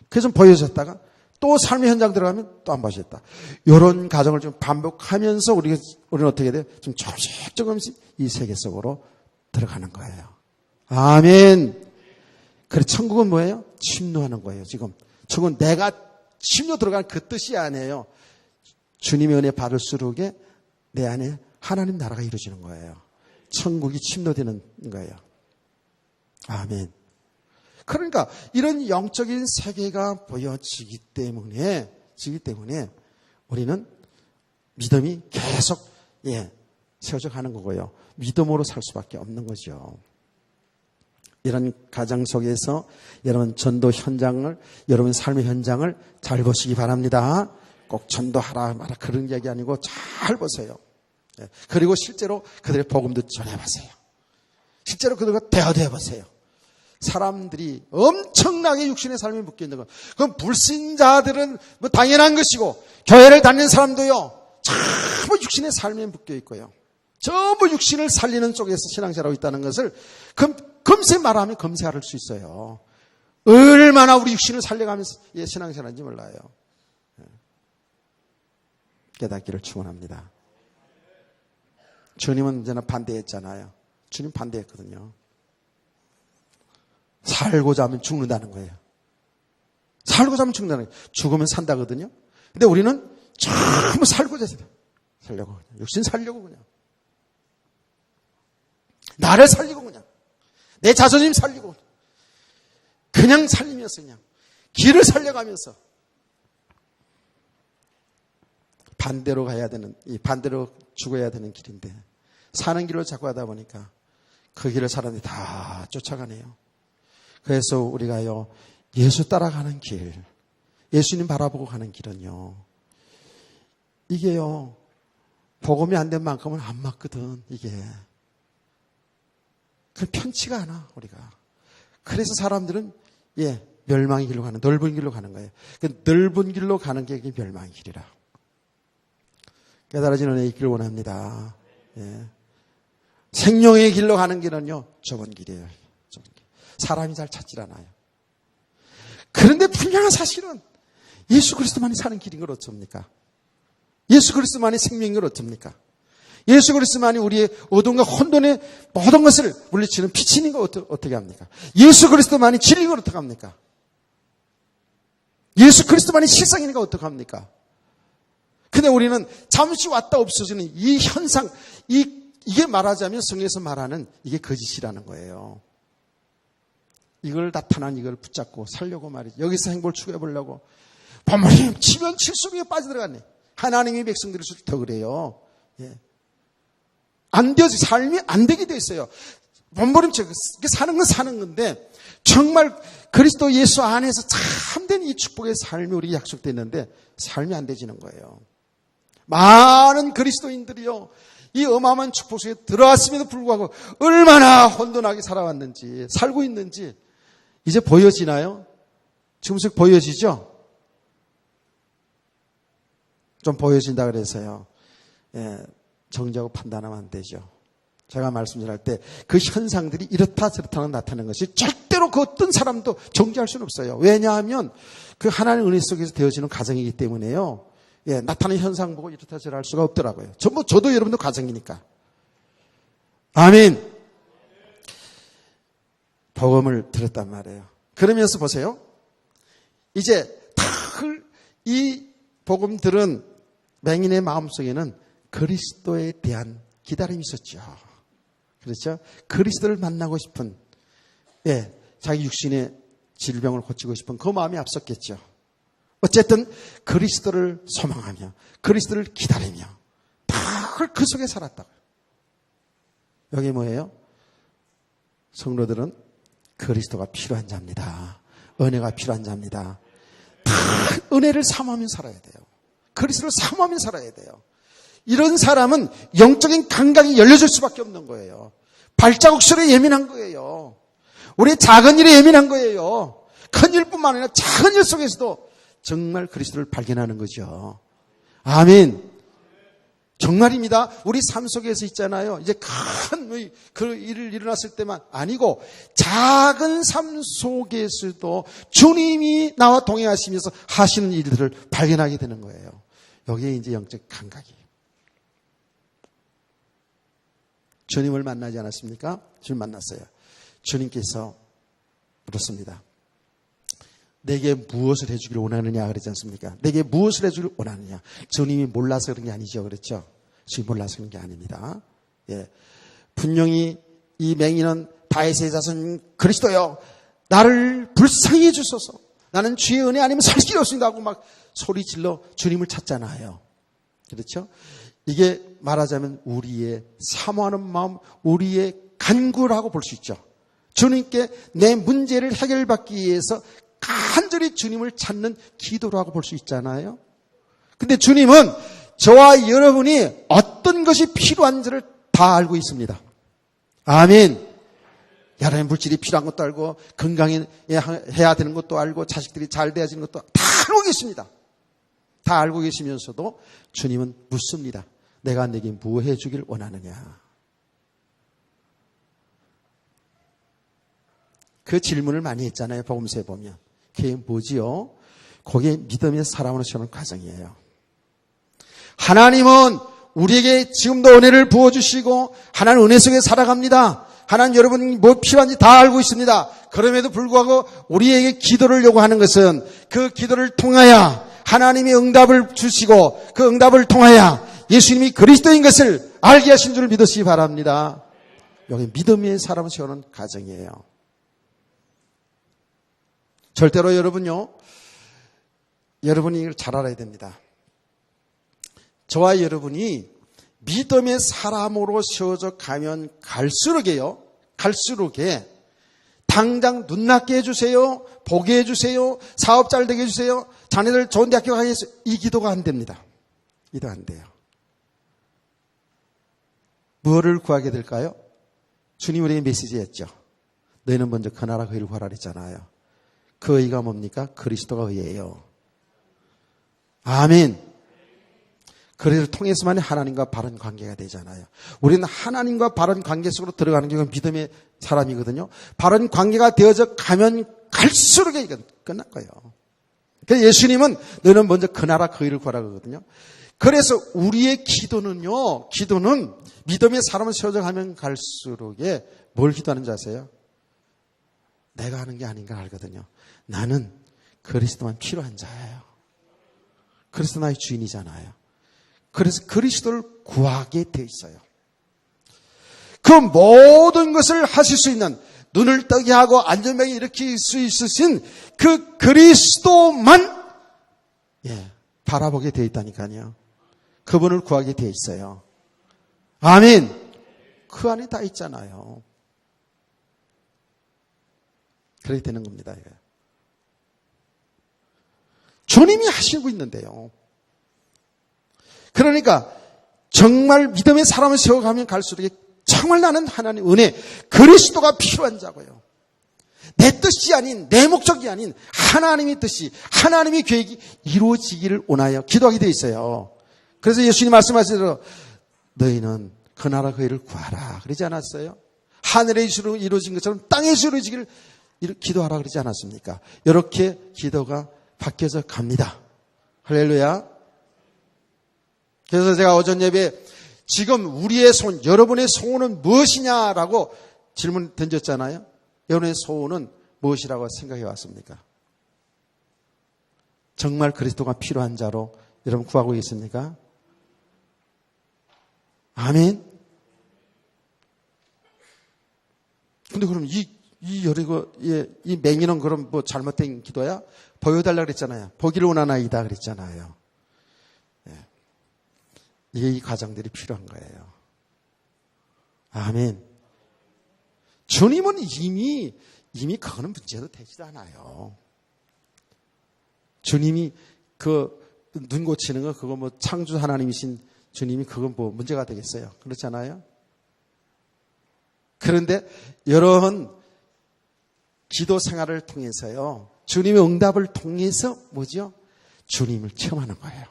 그래서 보여졌다가 또 삶의 현장 들어가면 또 안 보여졌다. 이런 과정을 좀 반복하면서 우리는 어떻게 돼요? 좀 조금씩 이 세계 속으로 들어가는 거예요. 아멘. 그래, 천국은 뭐예요? 침노하는 거예요, 지금. 천국은 내가 침노 들어가는 그 뜻이 아니에요. 주님의 은혜 받을수록 내 안에 하나님 나라가 이루어지는 거예요. 천국이 침노되는 거예요. 아멘. 그러니까 이런 영적인 세계가 보여지기 때문에 우리는 믿음이 계속 세워져 가는 거고요. 믿음으로 살 수밖에 없는 거죠. 이런 가정 속에서 여러분 전도 현장을, 여러분 삶의 현장을 잘 보시기 바랍니다. 꼭 전도하라 마라 그런 얘기 아니고 잘 보세요. 그리고 실제로 그들의 복음도 전해보세요. 실제로 그들과 대화해보세요. 사람들이 엄청나게 육신의 삶에 묶여있는 거. 그럼 불신자들은 뭐 당연한 것이고 교회를 다니는 사람도요. 전부 육신의 삶에 묶여있고요. 전부 육신을 살리는 쪽에서 신앙생활하고 있다는 것을 금세 말하면 검색할 수 있어요. 얼마나 우리 육신을 살려가면서 신앙생활하는지 몰라요. 깨닫기를 축원합니다. 주님은 언제나 반대했잖아요. 주님 반대했거든요. 살고자 하면 죽는다는 거예요. 살고자 하면 죽는다는 거예요. 죽으면 산다거든요. 근데 우리는 전부 살고자 살려고, 육신 살려고 그냥. 나를 살리고 그냥. 내 자존심 살리고 그냥 살리면서 그냥 길을 살려가면서 반대로 가야 되는, 이 반대로 죽어야 되는 길인데 사는 길로 자꾸 하다 보니까 그 길을 사람들이 다 쫓아가네요. 그래서 우리가요, 예수 따라가는 길, 예수님 바라보고 가는 길은요, 이게요, 복음이 안 된 만큼은 안 맞거든, 이게. 그 편치가 않아, 우리가. 그래서 사람들은, 멸망의 길로 가는, 넓은 길로 가는 거예요. 그 넓은 길로 가는 게 멸망의 길이라. 깨달아진 은혜의 길을 원합니다. 생명의 길로 가는 길은요, 좁은 길이에요. 좁은 길. 사람이 잘 찾질 않아요. 그런데 분명한 사실은 예수 그리스도만이 사는 길인 걸 어쩝니까? 예수 그리스도만이 생명인 걸 어쩝니까? 예수 그리스도만이 우리의 어둠과 혼돈의 모든 것을 물리치는 빛인 걸 어떻게 합니까? 예수 그리스도만이 진리인 걸 어떻게 합니까? 예수 그리스도만이 실상인 걸 어떻게 합니까? 근데 우리는 잠시 왔다 없어지는 이 현상, 이게 말하자면 성경에서 말하는 이게 거짓이라는 거예요. 이걸 나타난 이걸 붙잡고 살려고 말이죠. 여기서 행복을 추구해보려고. 부모님, 치면 칠수록 이게 빠져들어갔네. 하나님의 백성들일수록 더 그래요. 안 되지. 삶이 안 되게 돼 있어요. 부모님, 사는 건 사는 건데, 정말 그리스도 예수 안에서 참된 이 축복의 삶이 우리에게 약속되어 있는데, 삶이 안 되지는 거예요. 많은 그리스도인들이요, 이 어마어마한 축복 속에 들어왔음에도 불구하고 얼마나 혼돈하게 살아왔는지, 살고 있는지 이제 보여지나요? 지금씩 보여지죠? 좀 보여진다 그래서요. 정죄하고 판단하면 안 되죠. 제가 말씀드릴 때 그 현상들이 이렇다 저렇다는 나타나는 것이 절대로 그 어떤 사람도 정죄할 수는 없어요. 왜냐하면 그 하나님의 은혜 속에서 되어지는 과정이기 때문에요. 나타나는 현상 보고 이렇다 저렇다 할 수가 없더라고요. 전부 저도 여러분도 과정이니까. 아멘. 복음을 들었단 말이에요. 그러면서 보세요. 이제 이 복음 들은 맹인의 마음속에는 그리스도에 대한 기다림이 있었죠. 그렇죠? 그리스도를 만나고 싶은, 자기 육신의 질병을 고치고 싶은 그 마음이 앞섰겠죠. 어쨌든 그리스도를 소망하며 그리스도를 기다리며 다 그 속에 살았다고요. 여기 뭐예요? 성도들은 그리스도가 필요한 자입니다. 은혜가 필요한 자입니다. 다 은혜를 사모하며 살아야 돼요. 그리스도를 사모하며 살아야 돼요. 이런 사람은 영적인 감각이 열려질 수밖에 없는 거예요. 발자국 소리에 예민한 거예요. 우리의 작은 일에 예민한 거예요. 큰 일뿐만 아니라 작은 일 속에서도 정말 그리스도를 발견하는 거죠. 아멘. 정말입니다. 우리 삶 속에서 있잖아요. 이제 큰 그 일을 일어났을 때만 아니고 작은 삶 속에서도 주님이 나와 동행하시면서 하시는 일들을 발견하게 되는 거예요. 여기에 이제 영적 감각이에요. 주님을 만나지 않았습니까? 주님 만났어요. 주님께서 물었습니다. 내게 무엇을 해주기를 원하느냐 그러지 않습니까? 내게 무엇을 해주기를 원하느냐. 주님이 몰라서 그런 게 아니죠. 그랬죠? 주님이 몰라서 그런 게 아닙니다. 예. 분명히 이 맹인은 다윗의 자손 그리스도여 나를 불쌍히 해주소서. 나는 주의 은혜 아니면 살 길이 없습니다 하고 막 소리 질러 주님을 찾잖아요. 그렇죠? 이게 말하자면 우리의 사모하는 마음, 우리의 간구라고 볼 수 있죠. 주님께 내 문제를 해결받기 위해서 간절히 주님을 찾는 기도라고 볼 수 있잖아요. 근데 주님은 저와 여러분이 어떤 것이 필요한지를 다 알고 있습니다. 아멘. 여러분의 물질이 필요한 것도 알고 건강해야 되는 것도 알고 자식들이 잘 되어지는 것도 다 알고 계십니다. 다 알고 계시면서도 주님은 묻습니다. 내가 내게 뭐 해주길 원하느냐. 그 질문을 많이 했잖아요. 복음서에 보면. 그게 뭐지요? 그게 믿음의 사람으로 시작하는 과정이에요. 하나님은 우리에게 지금도 은혜를 부어주시고 하나님 은혜 속에 살아갑니다. 하나님 여러분이 뭐 필요한지 다 알고 있습니다. 그럼에도 불구하고 우리에게 기도를 요구하는 것은 그 기도를 통하여 하나님이 응답을 주시고 그 응답을 통하여 예수님이 그리스도인 것을 알게 하신 줄 믿으시기 바랍니다. 여기 믿음의 사람을 세우는 과정이에요. 절대로 여러분요, 여러분이 이걸 잘 알아야 됩니다. 저와 여러분이 믿음의 사람으로 세워져 가면 갈수록에 당장 눈 낮게 해주세요, 보게 해주세요, 사업 잘 되게 해주세요, 자녀들 좋은 대학교 가게 해주세요. 이 기도가 안 됩니다. 기도 안 돼요. 뭐를 구하게 될까요? 주님 우리의 메시지였죠. 너희는 먼저 그 나라 그 일을 구하라 했잖아요. 그 의가 뭡니까? 그리스도가 의예요. 아멘. 그를 통해서만 하나님과 바른 관계가 되잖아요. 우리는 하나님과 바른 관계 속으로 들어가는 게 믿음의 사람이거든요. 바른 관계가 되어져 가면 갈수록 이건 끝날 거예요. 그래서 예수님은 너는 먼저 그 나라 그 일을 구하라 그러거든요. 그래서 우리의 기도는 믿음의 사람을 세워져 가면 갈수록 뭘 기도하는지 아세요? 내가 하는 게 아닌 걸 알거든요. 나는 그리스도만 필요한 자예요. 그리스도 나의 주인이잖아요. 그래서 그리스도를 구하게 돼 있어요. 그 모든 것을 하실 수 있는, 눈을 뜨게 하고 안전병이 일으킬 수 있으신 그 그리스도만 바라보게 돼 있다니까요. 그분을 구하게 돼 있어요. 아멘. 그 안에 다 있잖아요. 그렇게 되는 겁니다. 주님이 하시고 있는데요. 그러니까 정말 믿음의 사람을 세워가면 갈수록 정말 나는 하나님 은혜, 그리스도가 필요한 자고요. 내 뜻이 아닌, 내 목적이 아닌 하나님의 뜻이, 하나님의 계획이 이루어지기를 원하여 기도하게 되어 있어요. 그래서 예수님 말씀하신 대로 너희는 그 나라 그 일을 구하라 그러지 않았어요? 하늘에 이루어진 것처럼 땅에서 이루어지기를 기도하라 그러지 않았습니까? 이렇게 기도가 바뀌어져 갑니다. 할렐루야. 그래서 제가 오전 예배에 지금 우리의 소원, 여러분의 소원은 무엇이냐라고 질문 던졌잖아요. 여러분의 소원은 무엇이라고 생각해 왔습니까? 정말 그리스도가 필요한 자로 여러분 구하고 계십니까? 아멘. 근데 그럼 이 맹인은 그럼 뭐 잘못된 기도야? 보여달라 그랬잖아요. 보기를 원하나이다 그랬잖아요. 이게 이 과정들이 필요한 거예요. 아멘. 주님은 이미 그거는 문제도 되지도 않아요. 주님이 그 눈 고치는 거 그거 뭐 창조 하나님이신 주님이 그건 뭐 문제가 되겠어요. 그렇잖아요. 그런데 이런 기도 생활을 통해서요. 주님의 응답을 통해서 뭐죠? 주님을 체험하는 거예요.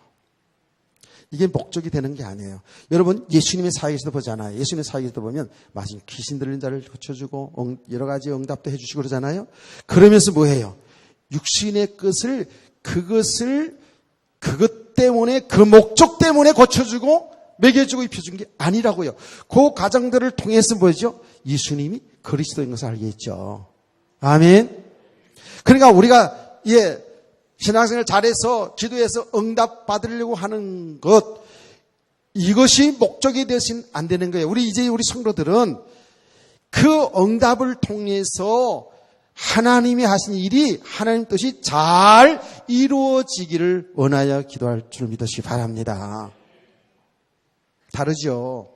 이게 목적이 되는 게 아니에요. 여러분 예수님의 사역에서도 보잖아요. 예수님의 사역에서도 보면 마침 귀신 들린 자를 고쳐주고 여러 가지 응답도 해주시고 그러잖아요. 그러면서 뭐해요? 육신의 것을 그것 때문에 그 목적 때문에 고쳐주고 먹여주고 입혀준 게 아니라고요. 그 과정들을 통해서 뭐죠? 예수님이 그리스도인 것을 알게 했죠. 아멘. 그러니까 우리가 신앙생활 잘해서 기도해서 응답 받으려고 하는 것, 이것이 목적이 되시면 안 되는 거예요. 우리 성도들은 그 응답을 통해서 하나님이 하신 일이 하나님 뜻이 잘 이루어지기를 원하여 기도할 줄 믿으시기 바랍니다. 다르죠.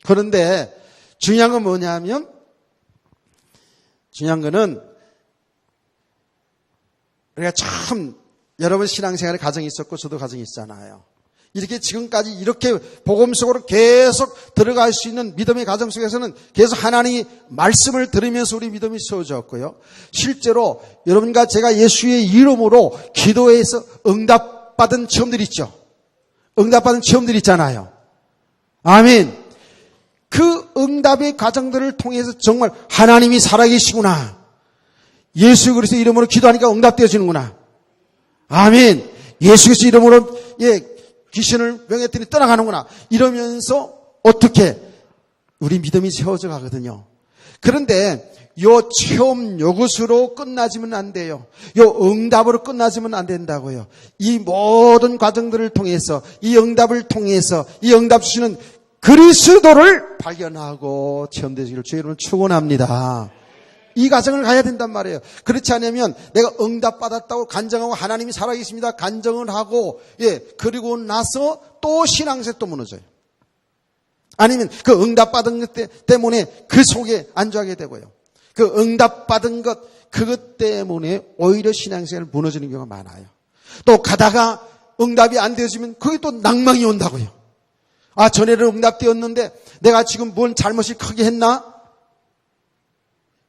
그런데 중요한 건 뭐냐면, 중요한 거는 우리가 참 여러분 신앙생활에 가정이 있었고 저도 가정이 있잖아요. 이렇게 지금까지 이렇게 복음 속으로 계속 들어갈 수 있는 믿음의 가정 속에서는 계속 하나님의 말씀을 들으면서 우리 믿음이 세워졌고요. 실제로 여러분과 제가 예수의 이름으로 기도해서 응답받은 체험들이 있죠. 응답받은 체험들이 있잖아요. 아멘. 그 응답의 과정들을 통해서 정말 하나님이 살아계시구나. 예수 그리스도 이름으로 기도하니까 응답되어지는구나. 아멘. 예수 그리스도 이름으로 귀신을 명했더니 떠나가는구나. 이러면서 어떻게 우리 믿음이 세워져 가거든요. 그런데 요 체험 요것으로 끝나지면 안 돼요. 요 응답으로 끝나지면 안 된다고요. 이 모든 과정들을 통해서 이 응답을 통해서 이 응답 주시는 그리스도를 발견하고 체험되시기를 주의 이름으로 축원합니다. 이 과정을 가야 된단 말이에요. 그렇지 않으면 내가 응답받았다고 간증하고 하나님이 살아계십니다 간증을 하고 그리고 나서 또 신앙생활 또 무너져요. 아니면 그 응답받은 것 때문에 그 속에 안주하게 되고요. 그 응답받은 것 그것 때문에 오히려 신앙생활 무너지는 경우가 많아요. 또 가다가 응답이 안 되어지면 그게 또 낭망이 온다고요. 아, 전에는 응답되었는데 내가 지금 뭔 잘못이 크게 했나?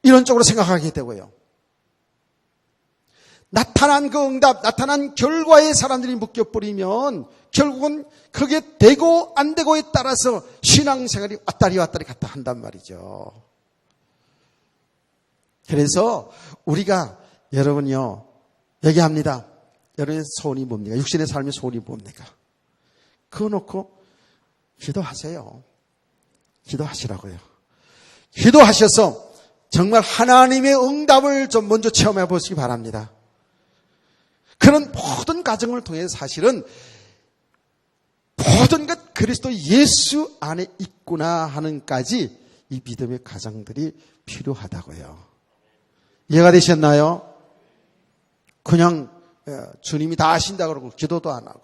이런 쪽으로 생각하게 되고요. 나타난 그 응답, 나타난 결과에 사람들이 묶여버리면 결국은 그게 되고 안 되고에 따라서 신앙생활이 왔다리 갔다 한단 말이죠. 그래서 우리가 여러분요 얘기합니다. 여러분의 소원이 뭡니까? 육신의 삶의 소원이 뭡니까? 그거 놓고 기도하세요. 기도하시라고요. 기도하셔서 정말 하나님의 응답을 좀 먼저 체험해 보시기 바랍니다. 그런 모든 과정을 통해서 사실은 모든 것 그리스도 예수 안에 있구나 하는까지 이 믿음의 과정들이 필요하다고요. 이해가 되셨나요? 그냥 주님이 다 하신다 그러고 기도도 안 하고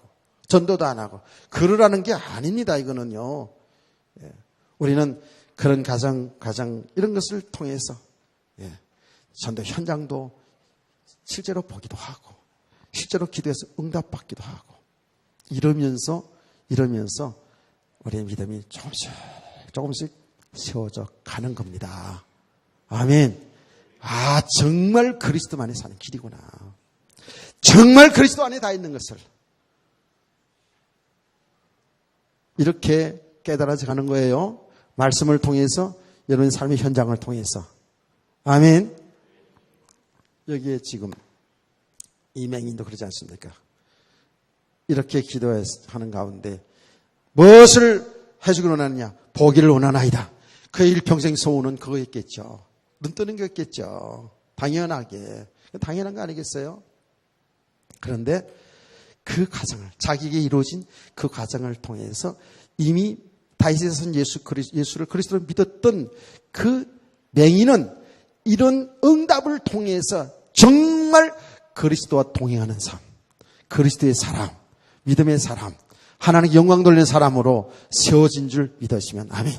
전도도 안 하고 그러라는 게 아닙니다. 이거는요. 우리는 그런 가정 이런 것을 통해서 전도 현장도 실제로 보기도 하고 실제로 기도해서 응답받기도 하고 이러면서 우리의 믿음이 조금씩 세워져 가는 겁니다. 아멘. 아, 정말 그리스도만에 사는 길이구나. 정말 그리스도 안에 다 있는 것을 이렇게 깨달아져 가는 거예요. 말씀을 통해서 여러분의 삶의 현장을 통해서. 아멘. 여기에 지금 이 맹인도 그러지 않습니까? 이렇게 기도하는 가운데 무엇을 해주기를 원하느냐? 보기를 원하나이다. 그의 일평생 소원은 그거였겠죠. 눈 뜨는 거였겠죠. 당연하게. 당연한 거 아니겠어요? 그런데 그 과정을, 자기에게 이루어진 그 과정을 통해서 이미 다윗의 선 예수를 그리스도로 믿었던 그 맹인은 이런 응답을 통해서 정말 그리스도와 동행하는 삶, 그리스도의 사람, 믿음의 사람, 하나님께 영광 돌리는 사람으로 세워진 줄 믿으시면 아멘.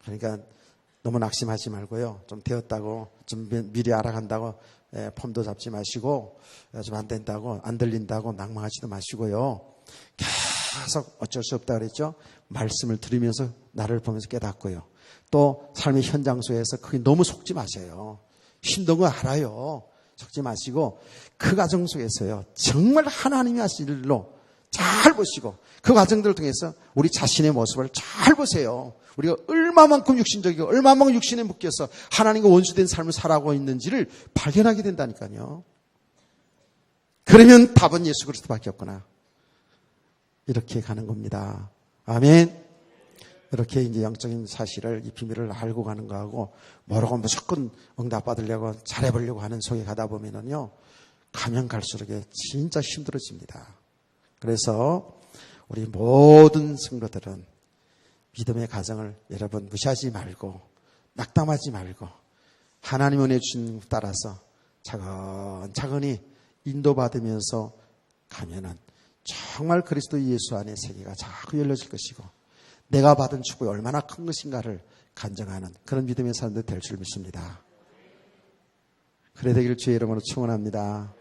그러니까 너무 낙심하지 말고요. 좀 되었다고, 좀 미리 알아간다고 폼도 잡지 마시고, 좀 안 된다고, 안 들린다고 낭망하지도 마시고요. 계속 어쩔 수 없다 그랬죠. 말씀을 들으면서 나를 보면서 깨닫고요. 또 삶의 현장 속에서 그게 너무 속지 마세요. 힘든 거 알아요. 적지 마시고 그 과정 속에서요. 정말 하나님이 하실 일로 잘 보시고 그 과정들을 통해서 우리 자신의 모습을 잘 보세요. 우리가 얼마만큼 육신적이고 얼마만큼 육신에 묶여서 하나님과 원수된 삶을 살아가고 있는지를 발견하게 된다니까요. 그러면 답은 예수 그리스도밖에 없구나. 이렇게 가는 겁니다. 아멘. 이렇게 이제 영적인 사실을, 이 비밀을 알고 가는 거하고 모르고 무조건 응답 받으려고 잘해보려고 하는 속에 가다 보면은요, 가면 갈수록 진짜 힘들어집니다. 그래서 우리 모든 성도들은 믿음의 가정을 여러분 무시하지 말고 낙담하지 말고 하나님 은혜 주신 따라서 차근차근히 인도받으면서 가면은 정말 그리스도 예수 안에 세계가 자꾸 열려질 것이고 내가 받은 축복이 얼마나 큰 것인가를 간증하는 그런 믿음의 사람들 될 줄 믿습니다. 그래 되기를 주의 이름으로 축원합니다.